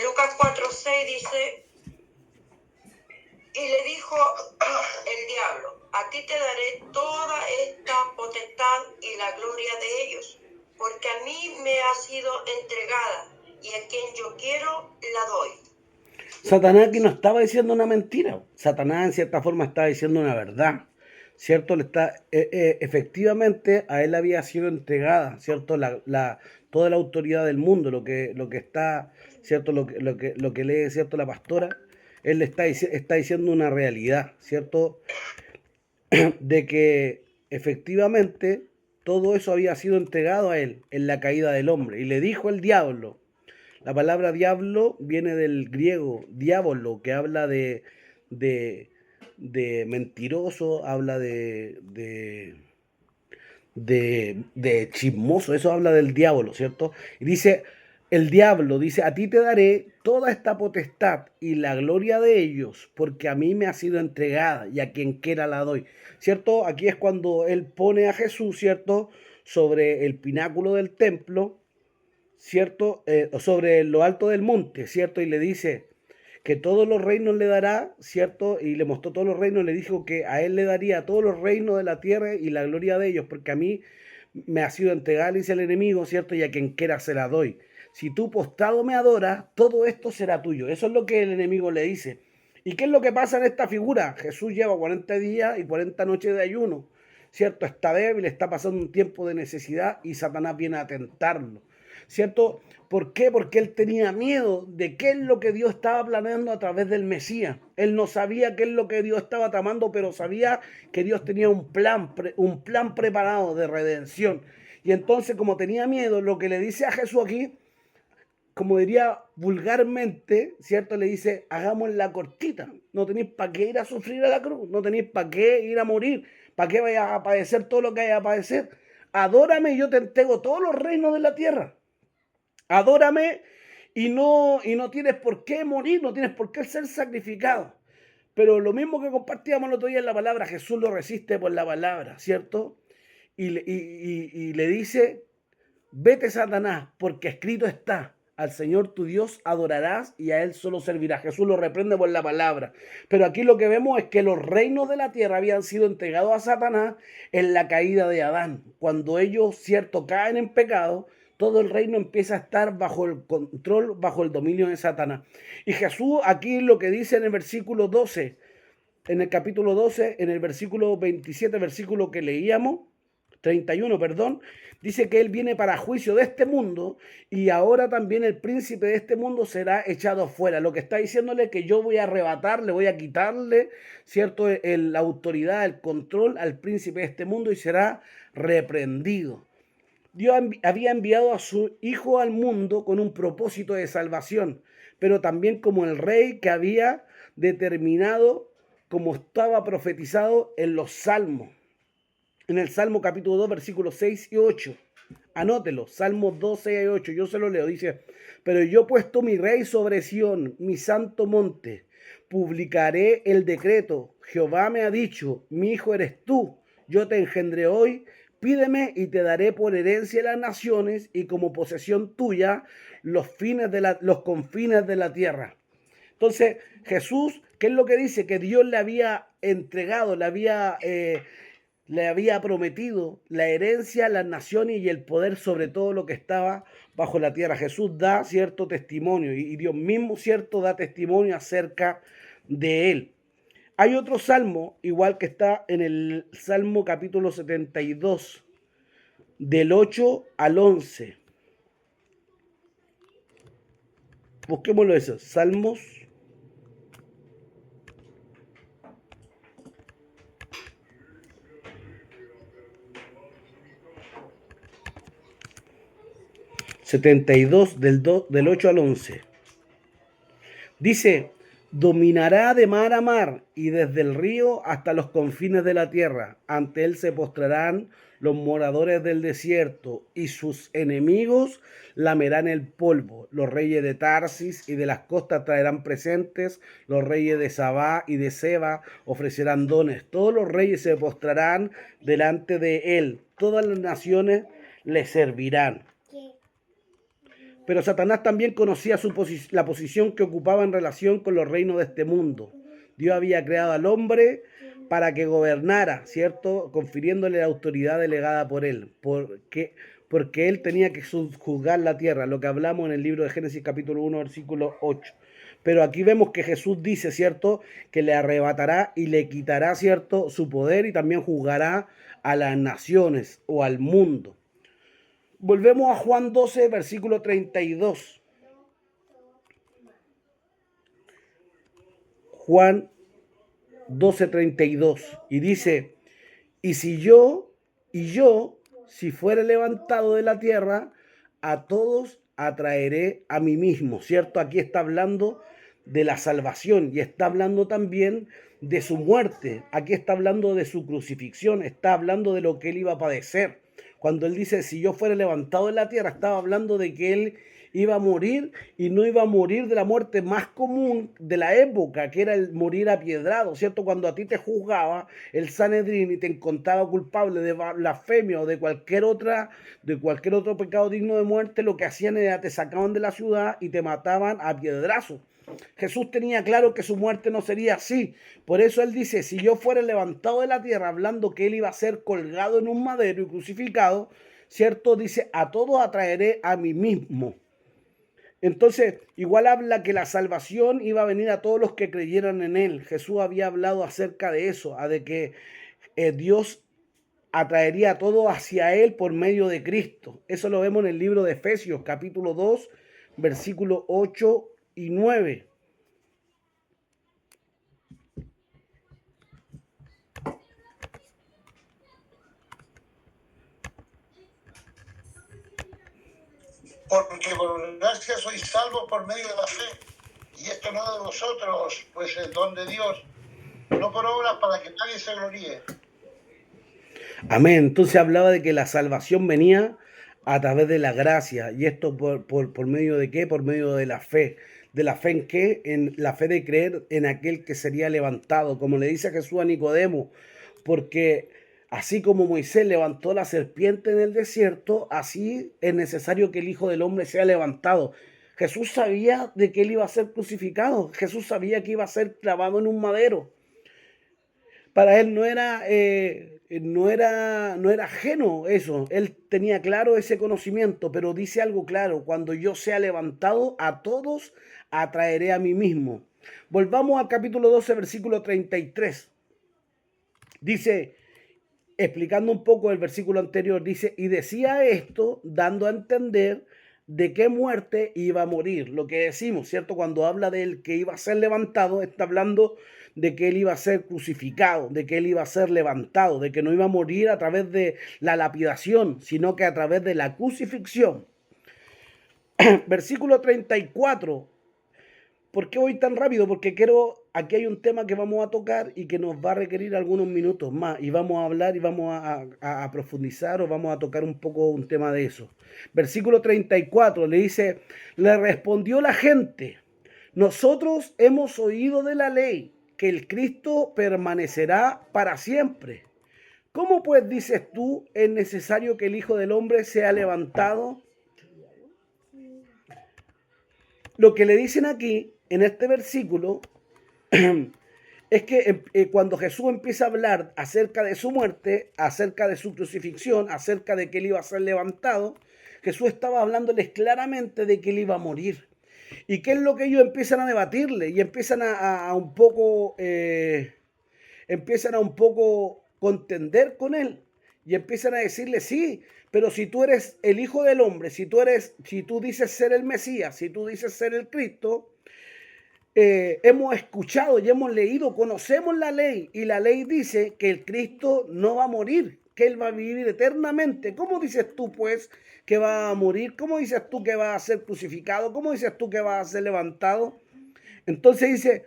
E: Lucas 4:6 dice, y le dijo el diablo, a ti te daré toda esta potestad y la gloria de ellos, porque a mí me ha sido entregada, y a quien yo quiero la doy.
A: Satanás aquí no estaba diciendo una mentira. Satanás en cierta forma estaba diciendo una verdad, ¿cierto? Efectivamente a él había sido entregada, ¿cierto? Toda la autoridad del mundo, lo que está, ¿cierto? Lo que lee, ¿cierto? La pastora, él le está diciendo una realidad, ¿cierto? De que efectivamente todo eso había sido entregado a él en la caída del hombre. Y le dijo el diablo. La palabra diablo viene del griego diabolo, que habla de, de mentiroso, habla de chismoso, eso habla del diablo, ¿cierto? Y dice, el diablo dice, a ti te daré toda esta potestad y la gloria de ellos, porque a mí me ha sido entregada y a quien quiera la doy, ¿cierto? Aquí es cuando él pone a Jesús, ¿cierto? Sobre el pináculo del templo, ¿cierto? Sobre lo alto del monte, ¿cierto? Y le dice que todos los reinos le dará, ¿cierto? Y le mostró todos los reinos, le dijo que a él le daría todos los reinos de la tierra y la gloria de ellos, porque a mí me ha sido entregada, dice el enemigo, ¿cierto? Y a quien quiera se la doy. Si tú postado me adoras, todo esto será tuyo. Eso es lo que el enemigo le dice. ¿Y qué es lo que pasa en esta figura? Jesús lleva 40 días y 40 noches de ayuno, ¿cierto? Está débil, está pasando un tiempo de necesidad y Satanás viene a tentarlo, ¿cierto? ¿Por qué? Porque él tenía miedo de qué es lo que Dios estaba planeando a través del Mesías. Él no sabía qué es lo que Dios estaba tramando, pero sabía que Dios tenía un plan preparado de redención. Y entonces, como tenía miedo, lo que le dice a Jesús aquí, como diría vulgarmente, ¿cierto? Le dice, hagamos la cortita. No tenéis para qué ir a sufrir a la cruz, no tenéis para qué ir a morir, para qué vayas a padecer todo lo que vayas a padecer. Adórame y yo te entrego todos los reinos de la tierra. Adórame y no tienes por qué morir, no tienes por qué ser sacrificado. Pero lo mismo que compartíamos el otro día en la palabra, Jesús lo resiste por la palabra, ¿cierto? Y le dice, vete Satanás, porque escrito está, al Señor tu Dios adorarás y a Él solo servirás. Jesús lo reprende por la palabra. Pero aquí lo que vemos es que los reinos de la tierra habían sido entregados a Satanás en la caída de Adán. Cuando ellos, cierto, caen en pecado, todo el reino empieza a estar bajo el control, bajo el dominio de Satanás. Y Jesús aquí lo que dice en el versículo 12, en el capítulo 12, en el versículo 27, versículo que leíamos, 31, perdón, dice que Él viene para juicio de este mundo y ahora también el príncipe de este mundo será echado afuera. Lo que está diciéndole es que yo voy a arrebatarle, voy a quitarle, ¿cierto?, la autoridad, el control al príncipe de este mundo y será reprendido. Dios había enviado a su Hijo al mundo con un propósito de salvación, pero también como el rey que había determinado, como estaba profetizado en los Salmos. En el Salmo capítulo 2, versículos 6 y 8. Anótelo, Salmos 2, 6 y 8, yo se lo leo. Dice, pero yo he puesto mi rey sobre Sión, mi santo monte. Publicaré el decreto. Jehová me ha dicho, mi hijo eres tú. Yo te engendré hoy. Pídeme y te daré por herencia las naciones y como posesión tuya los confines de la tierra. Entonces, Jesús, ¿qué es lo que dice? Que Dios le había entregado, le había prometido la herencia, las naciones y el poder sobre todo lo que estaba bajo la tierra. Jesús da cierto testimonio y Dios mismo, cierto, da testimonio acerca de él. Hay otro salmo, igual que está en el Salmo capítulo 72, del 8 al 11. Busquémoslo eso, Salmos 72 del 8 al 11. Dice, dominará de mar a mar y desde el río hasta los confines de la tierra. Ante él se postrarán los moradores del desierto y sus enemigos lamerán el polvo. Los reyes de Tarsis y de las costas traerán presentes. Los reyes de Sabá y de Seba ofrecerán dones. Todos los reyes se postrarán delante de él. Todas las naciones le servirán. Pero Satanás también conocía la posición que ocupaba en relación con los reinos de este mundo. Dios había creado al hombre para que gobernara, ¿cierto? Confiriéndole la autoridad delegada por él, porque él tenía que juzgar la tierra, lo que hablamos en el libro de Génesis capítulo 1, versículo 8. Pero aquí vemos que Jesús dice, ¿cierto?, que le arrebatará y le quitará, ¿cierto?, su poder, y también juzgará a las naciones o al mundo. Volvemos a Juan 12, versículo 32. Juan 12:32, y dice: y yo, si fuere levantado de la tierra, a todos atraeré a mí mismo, ¿cierto? Aquí está hablando de la salvación y está hablando también de su muerte. Aquí está hablando de su crucifixión, está hablando de lo que él iba a padecer. Cuando él dice, si yo fuera levantado de la tierra, estaba hablando de que él iba a morir, y no iba a morir de la muerte más común de la época, que era el morir apiedrado, ¿cierto? Cuando a ti te juzgaba el Sanedrín y te encontraba culpable de blasfemia o de cualquier otro pecado digno de muerte, lo que hacían era te sacaban de la ciudad y te mataban a piedrazos. Jesús tenía claro que su muerte no sería así. Por eso él dice, si yo fuera levantado de la tierra, hablando que él iba a ser colgado en un madero y crucificado, ¿cierto? Dice, a todos atraeré a mí mismo. Entonces, igual habla que la salvación iba a venir a todos los que creyeran en él. Jesús había hablado acerca de eso, de que Dios atraería a todos hacia él por medio de Cristo. Eso lo vemos en el libro de Efesios, capítulo 2, versículos 8 y 9.
F: Porque por gracia sois salvos por medio de la fe. Y esto no de vosotros, pues es don de Dios, no por obras para que nadie se gloríe.
A: Amén. Entonces hablaba de que la salvación venía a través de la gracia. ¿Y esto por medio de qué? Por medio de la fe. ¿De la fe en qué? En la fe de creer en aquel que sería levantado. Como le dice Jesús a Nicodemo, porque así como Moisés levantó la serpiente en el desierto, así es necesario que el Hijo del Hombre sea levantado. Jesús sabía de que él iba a ser crucificado. Jesús sabía que iba a ser clavado en un madero. Para él no era ajeno eso. Él tenía claro ese conocimiento, pero dice algo claro: cuando yo sea levantado, a todos atraeré a mí mismo. Volvamos al capítulo 12, versículo 33. Dice, explicando un poco el versículo anterior, dice, y decía esto dando a entender de qué muerte iba a morir. Lo que decimos, ¿cierto? Cuando habla de él que iba a ser levantado, está hablando de que él iba a ser crucificado, de que él iba a ser levantado, de que no iba a morir a través de la lapidación, sino que a través de la crucifixión. Versículo 34. ¿Por qué voy tan rápido? Porque aquí hay un tema que vamos a tocar y que nos va a requerir algunos minutos más, y vamos a hablar y vamos a profundizar, o vamos a tocar un poco un tema de eso. Versículo 34 le dice, le respondió la gente, nosotros hemos oído de la ley que el Cristo permanecerá para siempre. ¿Cómo pues dices tú, es necesario que el Hijo del Hombre sea levantado? Lo que le dicen aquí, en este versículo, es que cuando Jesús empieza a hablar acerca de su muerte, acerca de su crucifixión, acerca de que él iba a ser levantado, Jesús estaba hablándoles claramente de que él iba a morir. ¿Y qué es lo que ellos empiezan a debatirle? Y empiezan a un poco contender con él. Y empiezan a decirle, sí, pero si tú eres el Hijo del Hombre, si tú dices ser el Mesías, si tú dices ser el Cristo, hemos escuchado y hemos leído, conocemos la ley, y la ley dice que el Cristo no va a morir, que él va a vivir eternamente. ¿Cómo dices tú, pues, que va a morir? ¿Cómo dices tú que va a ser crucificado? ¿Cómo dices tú que va a ser levantado? Entonces dice,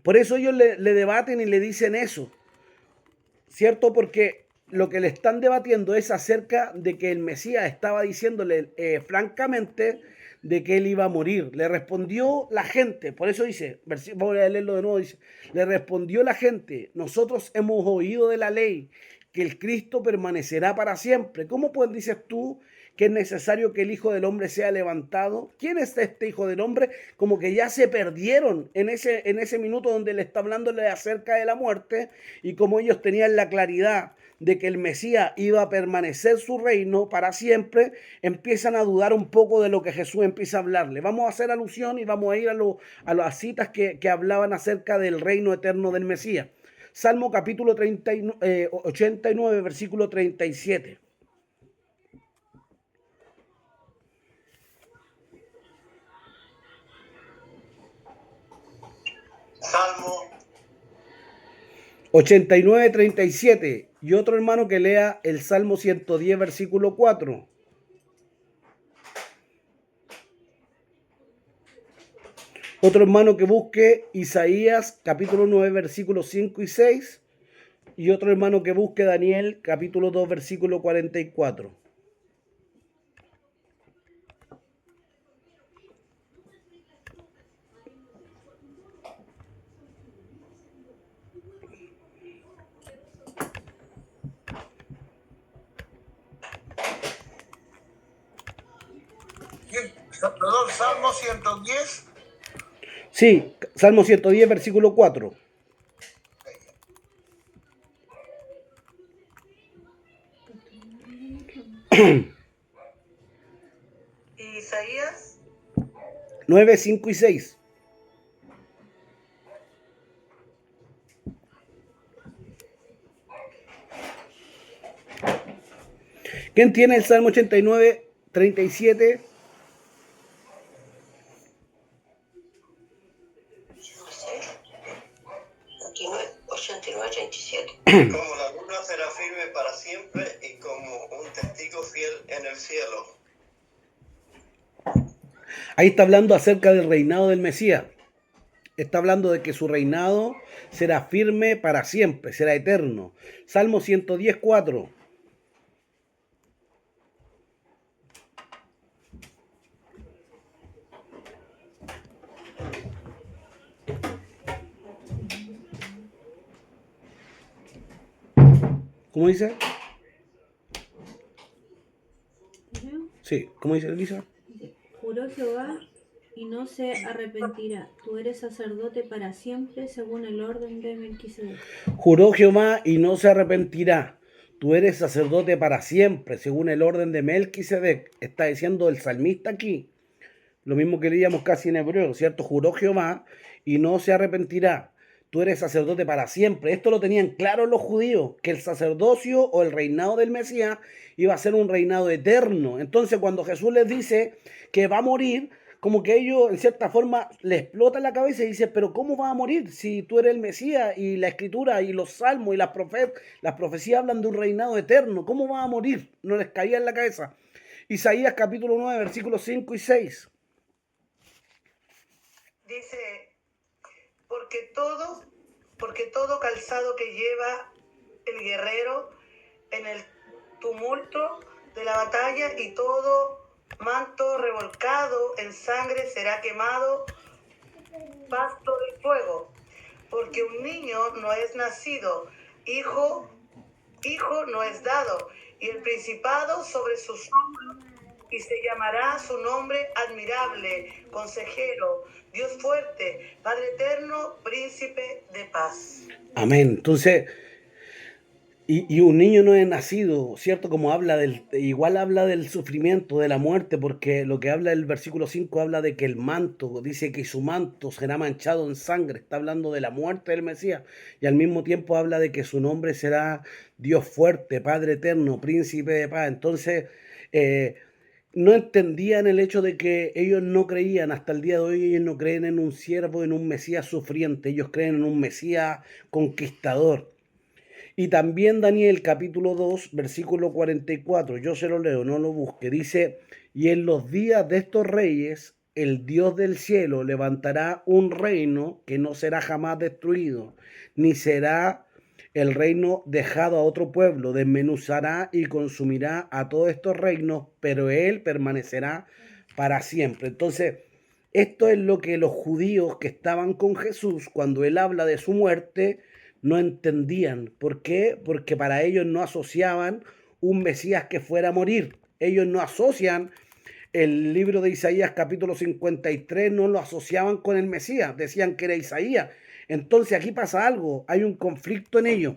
A: por eso ellos le debaten y le dicen eso, ¿cierto? Porque lo que le están debatiendo es acerca de que el Mesías estaba diciéndole francamente de que él iba a morir. Le respondió la gente, por eso dice, voy a leerlo de nuevo, dice, le respondió la gente, nosotros hemos oído de la ley que el Cristo permanecerá para siempre. ¿Cómo pues dices tú que es necesario que el Hijo del Hombre sea levantado? ¿Quién es este Hijo del Hombre? Como que ya se perdieron en ese minuto donde le está hablándole acerca de la muerte, y como ellos tenían la claridad de que el Mesías iba a permanecer su reino para siempre, empiezan a dudar un poco de lo que Jesús empieza a hablarle. Vamos a hacer alusión y vamos a ir a las citas que hablaban acerca del reino eterno del Mesías. Salmo capítulo 89, versículo 37.
B: Salmo
A: 89, 37. Y otro hermano que lea el Salmo 110, versículo 4. Otro hermano que busque Isaías capítulo 9, versículos 5 y 6. Y otro hermano que busque Daniel capítulo 2, versículo 44.
F: Perdón, Salmo 110.
A: Sí, Salmo 110, versículo 4.
C: Isaías
A: 9, 5 y 6. ¿Quién tiene el Salmo 89, 37?
E: 89, 37.
B: como la luna será firme para siempre y como un testigo fiel en el cielo.
A: Ahí está hablando acerca del reinado del Mesías. Está hablando de que su reinado será firme para siempre, será eterno. Salmo 110, 4. ¿Cómo dice? Sí, ¿cómo dice Elisa?
D: Juró Jehová y no se arrepentirá. Tú eres sacerdote para siempre según el orden de Melquisedec.
A: Juró Jehová y no se arrepentirá. Tú eres sacerdote para siempre según el orden de Melquisedec. Está diciendo el salmista aquí. Lo mismo que leíamos casi en hebreo, ¿cierto? Juró Jehová y no se arrepentirá. Tú eres sacerdote para siempre. Esto lo tenían claro los judíos, que el sacerdocio o el reinado del Mesías iba a ser un reinado eterno. Entonces, cuando Jesús les dice que va a morir, como que ellos, en cierta forma, les explota la cabeza y dicen, pero ¿cómo va a morir si tú eres el Mesías y la Escritura y los salmos y las profecías hablan de un reinado eterno? ¿Cómo va a morir? No les caía en la cabeza. Isaías capítulo 9, versículos 5 y 6.
C: dice, porque todo calzado que lleva el guerrero en el tumulto de la batalla y todo manto revolcado en sangre será quemado pasto del fuego, porque un niño no es nacido, hijo no es dado, y el principado sobre sus hombros, y se llamará su nombre admirable, consejero, Dios fuerte, Padre eterno, príncipe de paz.
A: Amén. Entonces, y un niño no es nacido, ¿cierto? Como igual habla del sufrimiento, de la muerte, porque lo que habla el versículo 5 habla de que el manto, dice que su manto será manchado en sangre, está hablando de la muerte del Mesías, y al mismo tiempo habla de que su nombre será Dios fuerte, Padre eterno, príncipe de paz. Entonces, no entendían el hecho de que ellos no creían, hasta el día de hoy ellos no creen en un siervo, en un Mesías sufriente, ellos creen en un Mesías conquistador. Y también Daniel capítulo 2, versículo 44, yo se lo leo, no lo busque, dice, y en los días de estos reyes, el Dios del cielo levantará un reino que no será jamás destruido, ni será el reino dejado a otro pueblo, desmenuzará y consumirá a todos estos reinos, pero él permanecerá para siempre. Entonces, esto es lo que los judíos que estaban con Jesús, cuando él habla de su muerte, no entendían. ¿Por qué? Porque para ellos no asociaban un Mesías que fuera a morir. Ellos no asocian el libro de Isaías capítulo 53, no lo asociaban con el Mesías, decían que era Isaías. Entonces aquí pasa algo, hay un conflicto en ello.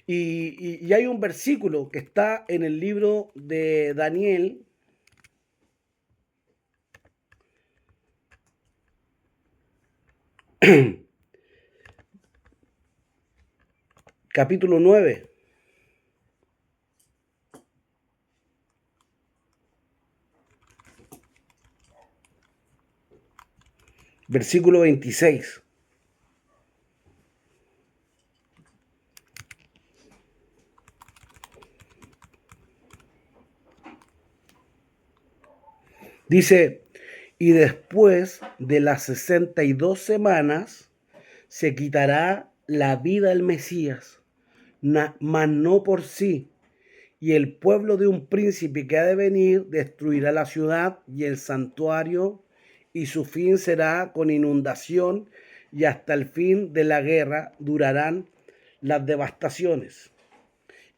A: Y hay un versículo que está en el libro de Daniel, capítulo 9. Versículo 26. Dice, y después de las 62 semanas se quitará la vida al Mesías, mas no por sí. Y el pueblo de un príncipe que ha de venir destruirá la ciudad y el santuario, y su fin será con inundación, y hasta el fin de la guerra durarán las devastaciones.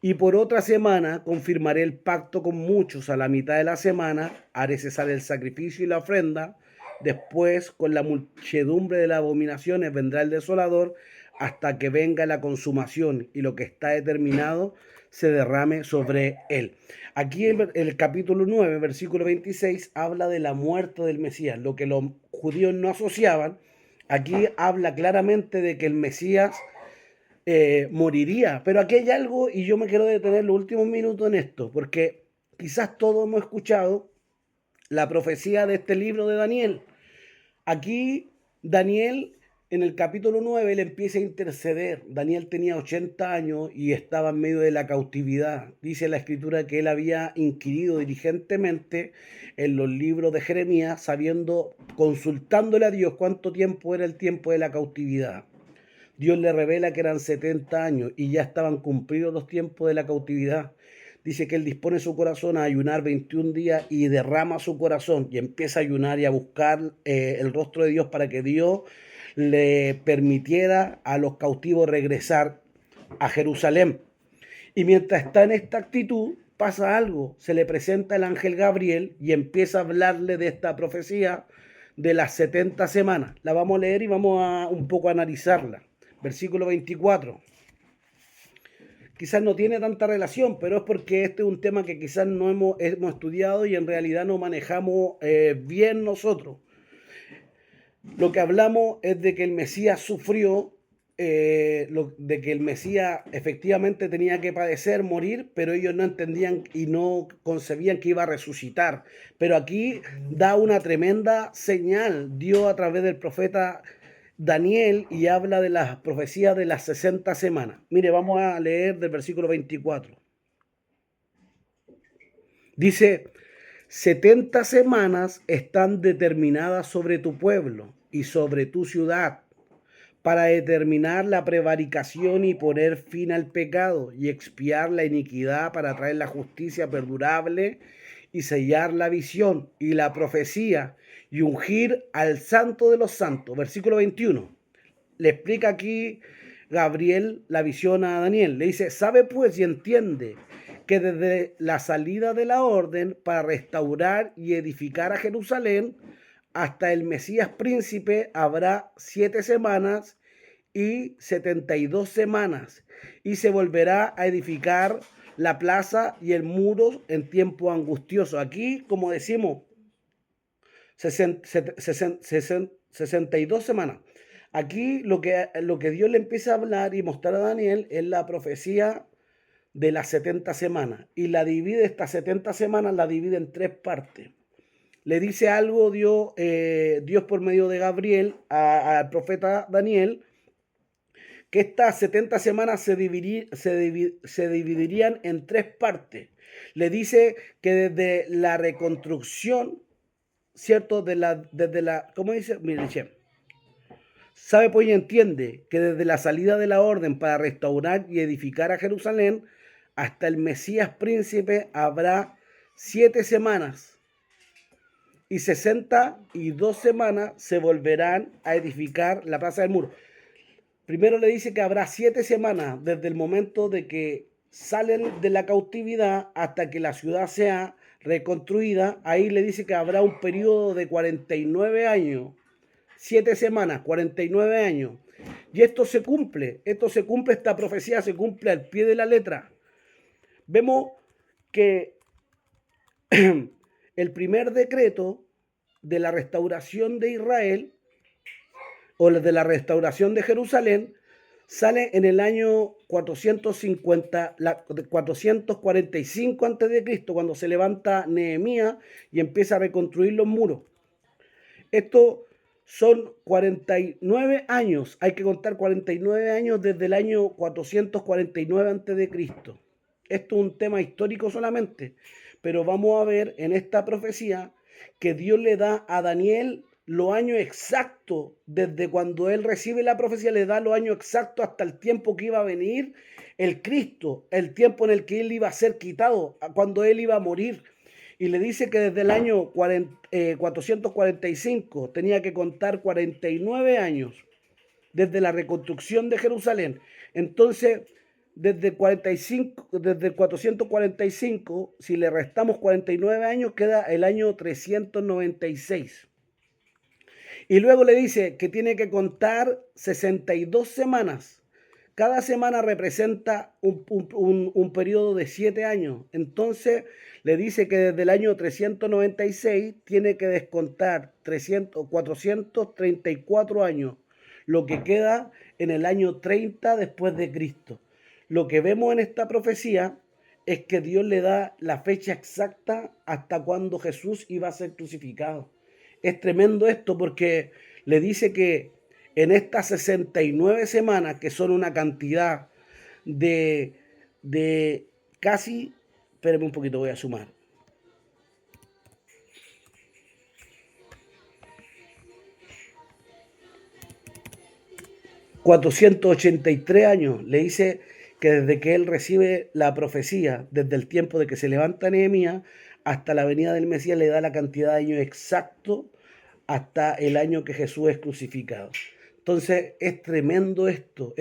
A: Y por otra semana confirmaré el pacto con muchos. A la mitad de la semana haré cesar el sacrificio y la ofrenda. Después, con la muchedumbre de las abominaciones, vendrá el desolador hasta que venga la consumación y lo que está determinado se derrame sobre él. Aquí el capítulo 9, versículo 26, habla de la muerte del Mesías. Lo que los judíos no asociaban, aquí habla claramente de que el Mesías moriría. Pero aquí hay algo, y yo me quiero detener los últimos minutos en esto, porque quizás todos hemos escuchado la profecía de este libro de Daniel. Aquí Daniel, en el capítulo 9, le empieza a interceder. Daniel tenía 80 años y estaba en medio de la cautividad. Dice la escritura que él había inquirido diligentemente en los libros de Jeremías, sabiendo, consultándole a Dios cuánto tiempo era el tiempo de la cautividad. Dios le revela que eran 70 años y ya estaban cumplidos los tiempos de la cautividad. Dice que él dispone su corazón a ayunar 21 días y derrama su corazón y empieza a ayunar y a buscar el rostro de Dios para que Dios le permitiera a los cautivos regresar a Jerusalén. Y mientras está en esta actitud, pasa algo. Se le presenta el ángel Gabriel y empieza a hablarle de esta profecía de las 70 semanas. La vamos a leer y vamos a un poco a analizarla. Versículo 24. Quizás no tiene tanta relación, pero es porque este es un tema que quizás no hemos estudiado y en realidad no manejamos bien nosotros. Lo que hablamos es de que el Mesías sufrió, de que el Mesías efectivamente tenía que padecer, morir, pero ellos no entendían y no concebían que iba a resucitar. Pero aquí da una tremenda señal, Dios a través del profeta Daniel, y habla de las profecías de las 60 semanas. Mire, vamos a leer del versículo 24. Dice, 70 semanas están determinadas sobre tu pueblo y sobre tu ciudad para determinar la prevaricación y poner fin al pecado y expiar la iniquidad, para traer la justicia perdurable y sellar la visión y la profecía y ungir al santo de los santos. Versículo 21. Le explica aquí Gabriel la visión a Daniel. Le dice, sabe pues y entiende que desde la salida de la orden para restaurar y edificar a Jerusalén hasta el Mesías príncipe habrá 7 semanas y 72 semanas, y se volverá a edificar la plaza y el muro en tiempo angustioso. Aquí, como decimos, 62 semanas. Aquí lo que Dios le empieza a hablar y mostrar a Daniel es la profecía de las 70 semanas, y la divide, estas 70 semanas la divide en 3 partes. Le dice algo Dios por medio de Gabriel al profeta Daniel, que estas 70 semanas se dividirían en 3 partes. Le dice que desde la reconstrucción, ¿cierto? ¿Cómo dice? Mire, Sabe pues y entiende que desde la salida de la orden para restaurar y edificar a Jerusalén hasta el Mesías príncipe habrá 7 semanas y 62 semanas se volverán a edificar la plaza del muro. Primero le dice que habrá 7 semanas desde el momento de que salen de la cautividad hasta que la ciudad sea reconstruida. Ahí le dice que habrá un periodo de 49 años. 7 semanas, 49 años. Y esto se cumple, esta profecía se cumple al pie de la letra. Vemos que el primer decreto de la restauración de Israel o de la restauración de Jerusalén sale en el año 445 a.C., cuando se levanta Nehemías y empieza a reconstruir los muros. Esto son 49 años, hay que contar 49 años desde el año 449 a.C. Esto es un tema histórico solamente, pero vamos a ver en esta profecía que Dios le da a Daniel los años exactos, desde cuando él recibe la profecía, le da los años exactos hasta el tiempo que iba a venir el Cristo, el tiempo en el que él iba a ser quitado, cuando él iba a morir. Y le dice que desde el año 445 tenía que contar 49 años desde la reconstrucción de Jerusalén. Entonces, desde el 445, si le restamos 49 años, queda el año 396. Y luego le dice que tiene que contar 62 semanas. Cada semana representa un periodo de 7 años. Entonces le dice que desde el año 396 tiene que descontar 434 años, lo que queda en el año 30 después de Cristo. Lo que vemos en esta profecía es que Dios le da la fecha exacta hasta cuando Jesús iba a ser crucificado. Es tremendo esto porque le dice que en estas 69 semanas, que son una cantidad de casi, espérenme un poquito, voy a sumar. ...483 años, le dice que desde que él recibe la profecía, desde el tiempo de que se levanta Nehemías hasta la venida del Mesías, le da la cantidad de años exacto hasta el año que Jesús es crucificado. Entonces es tremendo esto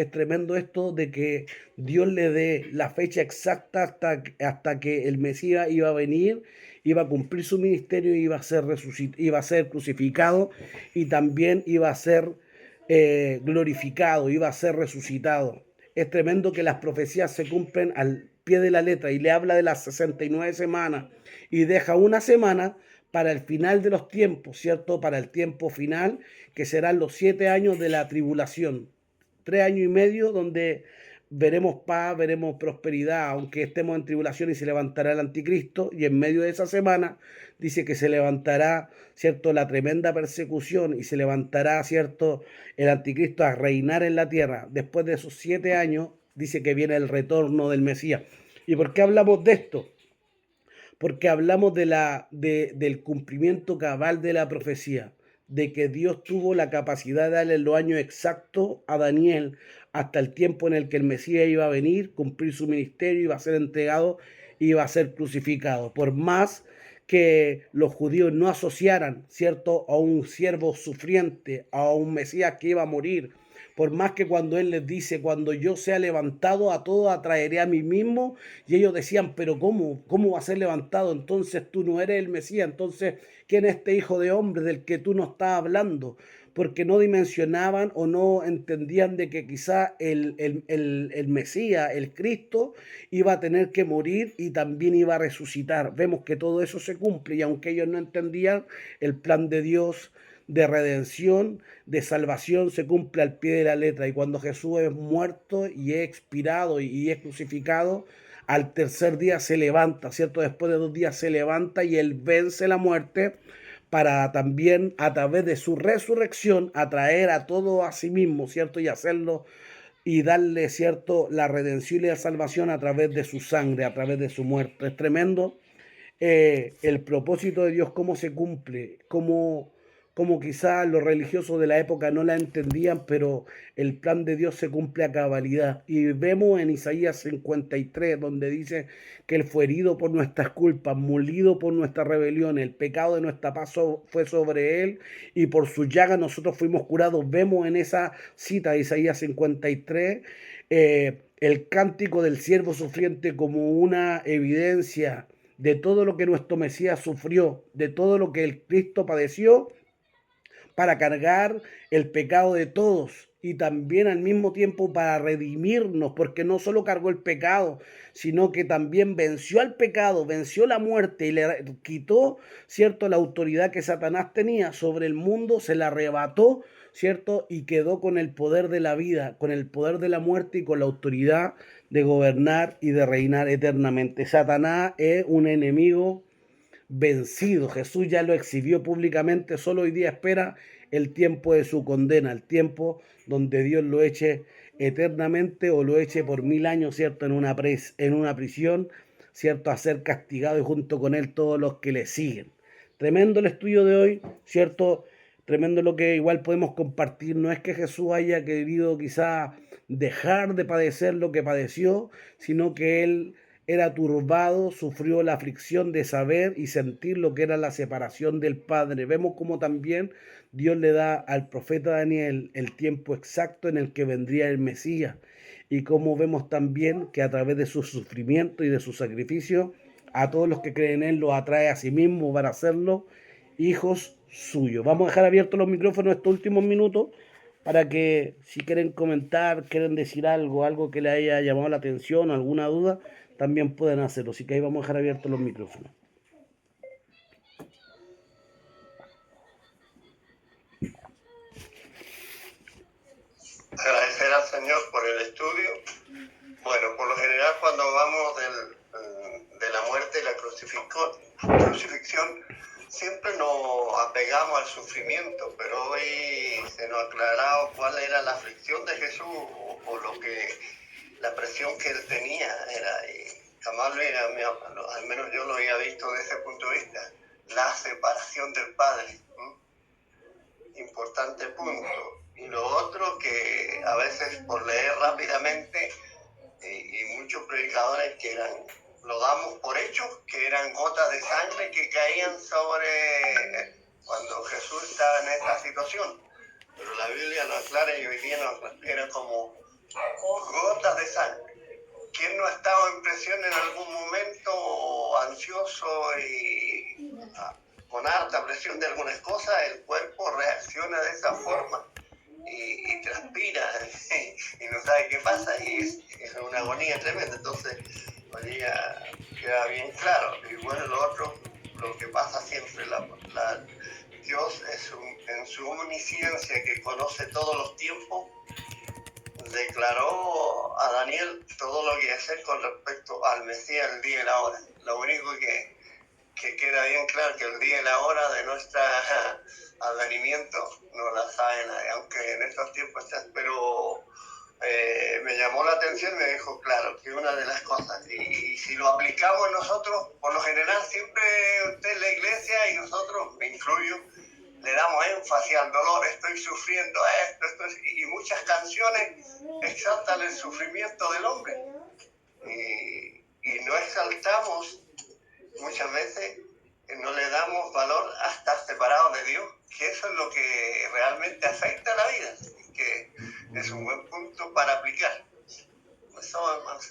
A: de que Dios le dé la fecha exacta hasta que el Mesías iba a venir, iba a cumplir su ministerio, iba a ser crucificado y también iba a ser glorificado, iba a ser resucitado. Es tremendo que las profecías se cumplen al pie de la letra, y le habla de las 69 semanas y deja una semana para el final de los tiempos, ¿cierto? Para el tiempo final, que serán los 7 años de la tribulación. 3 años y medio donde veremos paz, veremos prosperidad, aunque estemos en tribulación, y se levantará el anticristo, y en medio de esa semana dice que se levantará, ¿cierto?, la tremenda persecución, y se levantará, ¿cierto?, el anticristo a reinar en la tierra. Después de esos 7 años dice que viene el retorno del Mesías. ¿Y por qué hablamos de esto? Porque hablamos del cumplimiento cabal de la profecía, de que Dios tuvo la capacidad de darle los años exactos a Daniel hasta el tiempo en el que el Mesías iba a venir, cumplir su ministerio, iba a ser entregado, iba a ser crucificado. Por más que los judíos no asociaran, ¿cierto?, a un siervo sufriente, a un Mesías que iba a morir, por más que cuando él les dice, cuando yo sea levantado, a todos atraeré a mí mismo, y ellos decían, pero ¿cómo va a ser levantado? Entonces tú no eres el Mesías. Entonces, ¿quién es este hijo de hombre del que tú no estás hablando? Porque no dimensionaban o no entendían de que quizá el Mesías, el Cristo, iba a tener que morir y también iba a resucitar. Vemos que todo eso se cumple, y aunque ellos no entendían, el plan de Dios de redención, de salvación, se cumple al pie de la letra. Y cuando Jesús es muerto y es expirado y es crucificado, al tercer día se levanta, ¿cierto? Después de 2 días se levanta y él vence la muerte, para también a través de su resurrección atraer a todo a sí mismo, ¿cierto? Y hacerlo y darle, ¿cierto?, la redención y la salvación a través de su sangre, a través de su muerte. Es tremendo el propósito de Dios, cómo se cumple, cómo como quizás los religiosos de la época no la entendían, pero el plan de Dios se cumple a cabalidad. Y vemos en Isaías 53, donde dice que Él fue herido por nuestras culpas, molido por nuestras rebeliones, el pecado de nuestra paz fue sobre Él, y por su llaga nosotros fuimos curados. Vemos en esa cita de Isaías 53 el cántico del siervo sufriente como una evidencia de todo lo que nuestro Mesías sufrió, de todo lo que el Cristo padeció para cargar el pecado de todos y también al mismo tiempo para redimirnos, porque no solo cargó el pecado, sino que también venció al pecado, venció la muerte y le quitó, ¿cierto?, la autoridad que Satanás tenía sobre el mundo, se la arrebató, ¿cierto?, y quedó con el poder de la vida, con el poder de la muerte y con la autoridad de gobernar y de reinar eternamente. Satanás es un enemigo vencido. Jesús ya lo exhibió públicamente, solo hoy día espera el tiempo de su condena, el tiempo donde Dios lo eche eternamente o lo eche por 1000 años, ¿cierto?, en una prisión, ¿cierto?, a ser castigado y junto con él todos los que le siguen. Tremendo el estudio de hoy, ¿cierto? Tremendo lo que igual podemos compartir. No es que Jesús haya querido quizá dejar de padecer lo que padeció, sino que Él era turbado, sufrió la aflicción de saber y sentir lo que era la separación del Padre. Vemos como también Dios le da al profeta Daniel el tiempo exacto en el que vendría el Mesías. Y como vemos también que a través de su sufrimiento y de su sacrificio, a todos los que creen en Él los atrae a sí mismo para hacerlo hijos suyos. Vamos a dejar abiertos los micrófonos estos últimos minutos para que si quieren comentar, quieren decir algo, algo que le haya llamado la atención, alguna duda, también pueden hacerlo. Así que ahí vamos a dejar abiertos los micrófonos.
B: Agradecer al Señor por el estudio. Bueno, por lo general cuando hablamos de la muerte y la crucifixión, siempre nos apegamos al sufrimiento, pero hoy se nos ha aclarado cuál era la aflicción de Jesús o lo que la presión que él tenía era, y jamás al menos yo lo había visto desde ese punto de vista, la separación del Padre. Importante punto. Y lo otro que a veces por leer rápidamente y muchos predicadores lo damos por hecho, que eran gotas de sangre que caían sobre cuando Jesús estaba en esta situación. Pero la Biblia lo aclara y hoy día era como gotas de sangre. ¿Quién no ha estado en presión en algún momento ansioso y con alta presión de algunas cosas? El cuerpo reacciona de esa forma y transpira y no sabe qué pasa y es una agonía tremenda. Entonces, hoy día queda bien claro. Y bueno, lo otro, lo que pasa siempre, Dios en su omnisciencia que conoce todos los tiempos, declaró a Daniel todo lo que iba a hacer con respecto al Mesías, el día y la hora. Lo único que queda bien claro que el día y la hora de nuestro advenimiento no la sabe nadie, aunque en estos tiempos está. Pero me llamó la atención, me dijo claro que una de las cosas, y si lo aplicamos nosotros, por lo general siempre usted en la iglesia y nosotros, me incluyo, le damos énfasis al dolor, estoy sufriendo esto, y muchas canciones exaltan el sufrimiento del hombre. Y no exaltamos, muchas veces no le damos valor a estar separados de Dios, que eso es lo que realmente afecta a la vida, que es un buen punto para aplicar. Eso, hermanos.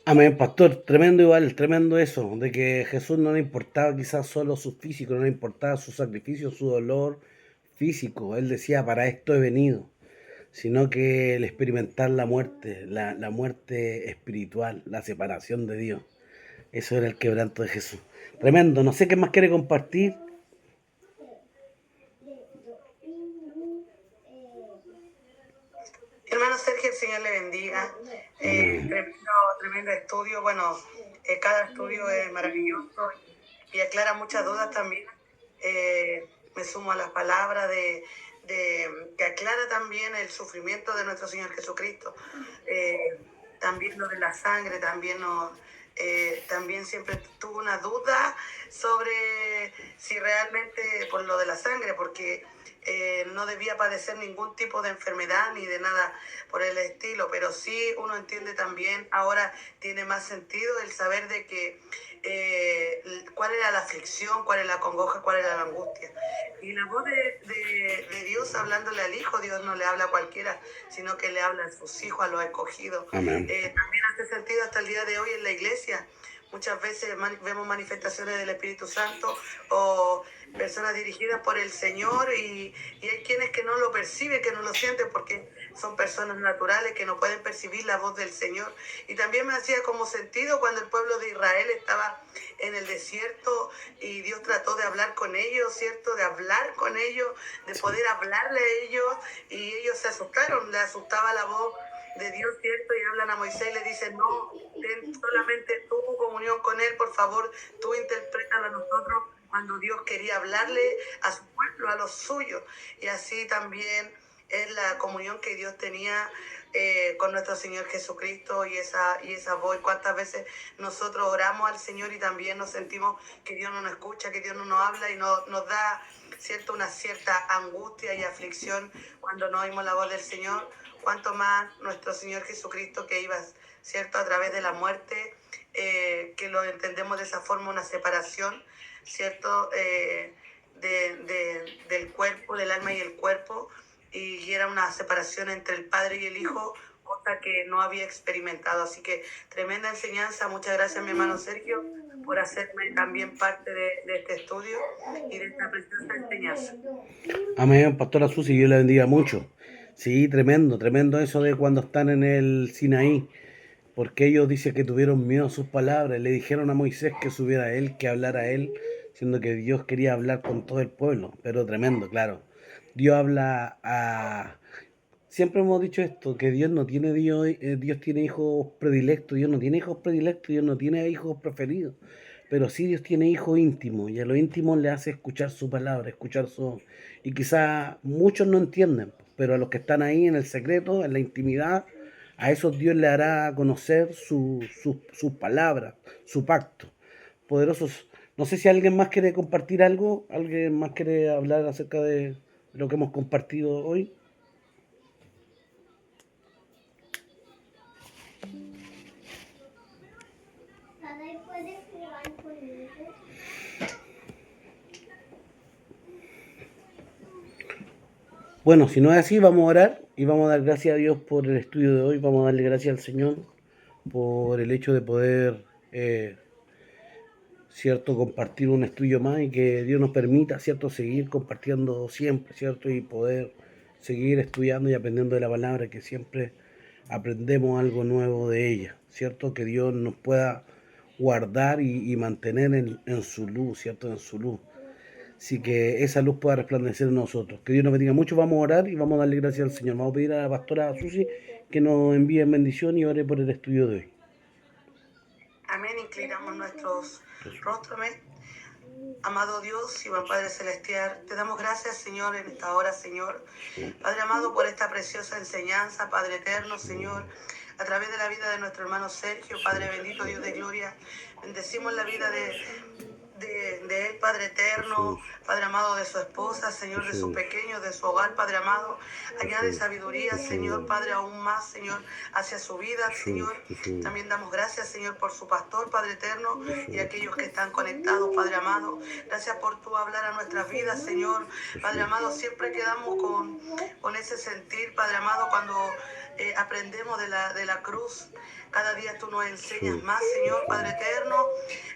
A: Amén, pastor. Tremendo igual, tremendo eso, de que Jesús no le importaba quizás solo su físico, no le importaba su sacrificio, su dolor físico. Él decía, para esto he venido, sino que el experimentar la muerte, la muerte espiritual, la separación de Dios. Eso era el quebranto de Jesús. Tremendo. No sé qué más quiere compartir.
C: Hermano Sergio, el Señor le bendiga. Tremendo estudio. Bueno, cada estudio es maravilloso y aclara muchas dudas también. Me sumo a las palabras que aclara también el sufrimiento de nuestro Señor Jesucristo. También lo de la sangre también nos también siempre tuvo una duda sobre si realmente, por lo de la sangre, porque no debía padecer ningún tipo de enfermedad ni de nada por el estilo, pero sí uno entiende también, ahora tiene más sentido el saber de que cuál era la aflicción, cuál era la congoja, cuál era la angustia. Y la voz de Dios hablándole al Hijo, Dios no le habla a cualquiera, sino que le habla a sus hijos, a los escogidos.
A: Amén.
C: También hace sentido hasta el día de hoy en la iglesia. Muchas veces vemos manifestaciones del Espíritu Santo o personas dirigidas por el Señor y hay quienes que no lo perciben, que no lo sienten porque son personas naturales que no pueden percibir la voz del Señor. Y también me hacía como sentido cuando el pueblo de Israel estaba en el desierto y Dios trató de hablar con ellos, ¿cierto? De hablar con ellos, de poder hablarle a ellos y ellos se asustaron, le asustaba la voz de Dios, ¿cierto? Y hablan a Moisés y le dicen, no, ten solamente tu comunión con él, por favor, tú interprétalo a nosotros, cuando Dios quería hablarle a su pueblo, a los suyos. Y así también es la comunión que Dios tenía con nuestro Señor Jesucristo y esa voz. ¿Cuántas veces nosotros oramos al Señor y también nos sentimos que Dios no nos escucha, que Dios no nos habla y nos da, ¿cierto?, una cierta angustia y aflicción cuando no oímos la voz del Señor? Cuanto más nuestro Señor Jesucristo, que iba, ¿cierto?, a través de la muerte, que lo entendemos de esa forma, una separación, ¿cierto?, del cuerpo, del alma y el cuerpo, y era una separación entre el Padre y el Hijo, cosa que no había experimentado. Así que tremenda enseñanza. Muchas gracias, mi hermano Sergio, por hacerme también parte de este estudio y de esta preciosa enseñanza.
A: Amén, pastora Susi, Dios la bendiga mucho. Sí, tremendo, tremendo eso de cuando están en el Sinaí, porque ellos dicen que tuvieron miedo a sus palabras, le dijeron a Moisés que subiera a él, que hablara a él, siendo que Dios quería hablar con todo el pueblo, pero tremendo, claro. Dios habla a... Siempre hemos dicho esto, que Dios no tiene Dios tiene hijos predilectos, Dios no tiene hijos predilectos, Dios no tiene hijos preferidos, pero sí Dios tiene hijos íntimos, y a los íntimos le hace escuchar su palabra, escuchar su... Y quizá muchos no entienden, pero a los que están ahí en el secreto, en la intimidad, a esos Dios le hará conocer sus palabras, su pacto. Poderosos. No sé si alguien más quiere compartir algo, alguien más quiere hablar acerca de lo que hemos compartido hoy. Bueno, si no es así, vamos a orar y vamos a dar gracias a Dios por el estudio de hoy. Vamos a darle gracias al Señor por el hecho de poder, ¿cierto?, compartir un estudio más y que Dios nos permita, ¿cierto?, seguir compartiendo siempre, ¿cierto?, y poder seguir estudiando y aprendiendo de la palabra, que siempre aprendemos algo nuevo de ella, ¿cierto?, que Dios nos pueda guardar y mantener en su luz, ¿cierto?, en su luz. Así que esa luz pueda resplandecer en nosotros. Que Dios nos bendiga mucho. Vamos a orar y vamos a darle gracias al Señor. Vamos a pedir a la pastora Susi que nos envíe bendición y ore por el estudio de hoy.
C: Amén. Inclinamos nuestros rostros. Amén. Amado Dios y buen Padre Celestial, te damos gracias, Señor, en esta hora, Señor. Padre amado, por esta preciosa enseñanza, Padre eterno, Señor, a través de la vida de nuestro hermano Sergio, Padre bendito, Dios de gloria. Bendecimos la vida de él, Padre eterno, Padre amado, de su esposa, Señor, de sus pequeños, de su hogar, Padre amado. Añade sabiduría, Señor, Padre, aún más, Señor, hacia su vida, Señor. También damos gracias, Señor, por su pastor, Padre eterno, y aquellos que están conectados, Padre amado. Gracias por tu hablar a nuestras vidas, Señor. Padre amado, siempre quedamos con ese sentir, Padre amado, cuando aprendemos de la cruz. Cada día tú nos enseñas más, Señor, Padre eterno.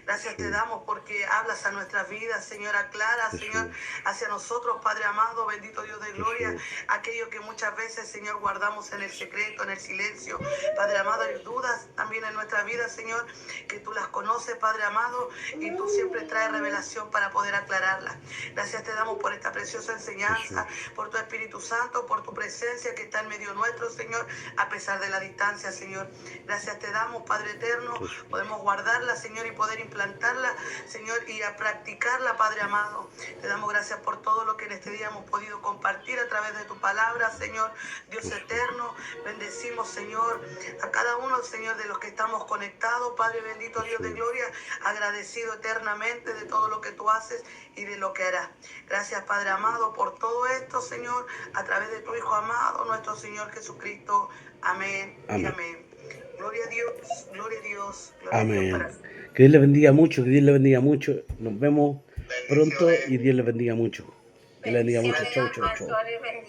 C: Gracias te damos porque hablas a nuestras vidas, Señor, aclara, Señor, hacia nosotros, Padre amado, bendito Dios de gloria, aquello que muchas veces, Señor, guardamos en el secreto, en el silencio. Padre amado, hay dudas también en nuestra vida, Señor, que tú las conoces, Padre amado, y tú siempre traes revelación para poder aclararlas. Gracias te damos por esta preciosa enseñanza, por tu Espíritu Santo, por tu presencia que está en medio nuestro, Señor, a pesar de la distancia, Señor. Gracias te damos, Padre eterno. Podemos guardarla, Señor, y poder implantarla, Señor, y a practicarla, Padre amado. Te damos gracias por todo lo que en este día hemos podido compartir a través de tu palabra, Señor. Dios eterno, bendecimos, Señor, a cada uno, Señor, de los que estamos conectados, Padre bendito, Dios de gloria, agradecido eternamente de todo lo que tú haces y de lo que harás. Gracias, Padre amado, por todo esto, Señor, a través de tu Hijo amado, nuestro Señor Jesucristo. Amén y
A: Amén.
C: amén. Gloria a Dios, gloria a Dios, gloria a Dios
A: Amén.
C: para
A: Que Dios les bendiga mucho, que Dios les bendiga mucho. Nos vemos pronto y Dios les bendiga mucho. Dios les bendiga mucho. Chau, chau, chau. Dios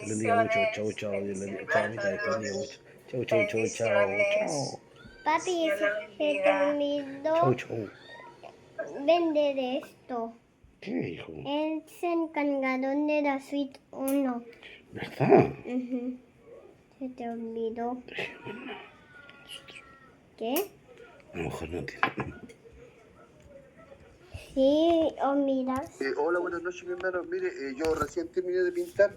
A: les bendiga mucho. Chau, chau. Dios les bendiga. Chau, Anita, Dios te bendiga mucho. Chau, chau, chau, chau, chau.
G: Papi, se te olvidó
A: Chau, chau.
G: vender esto.
A: ¿Qué, hijo?
G: Es el cargador de la Switch 1.
A: ¿Verdad?
G: Ujú. Se te olvidó. ¿Qué?
A: A lo mejor no entiendo.
G: Sí, o miras.
H: Hola, buenas noches, mi hermano. Mire, yo recién terminé de pintar.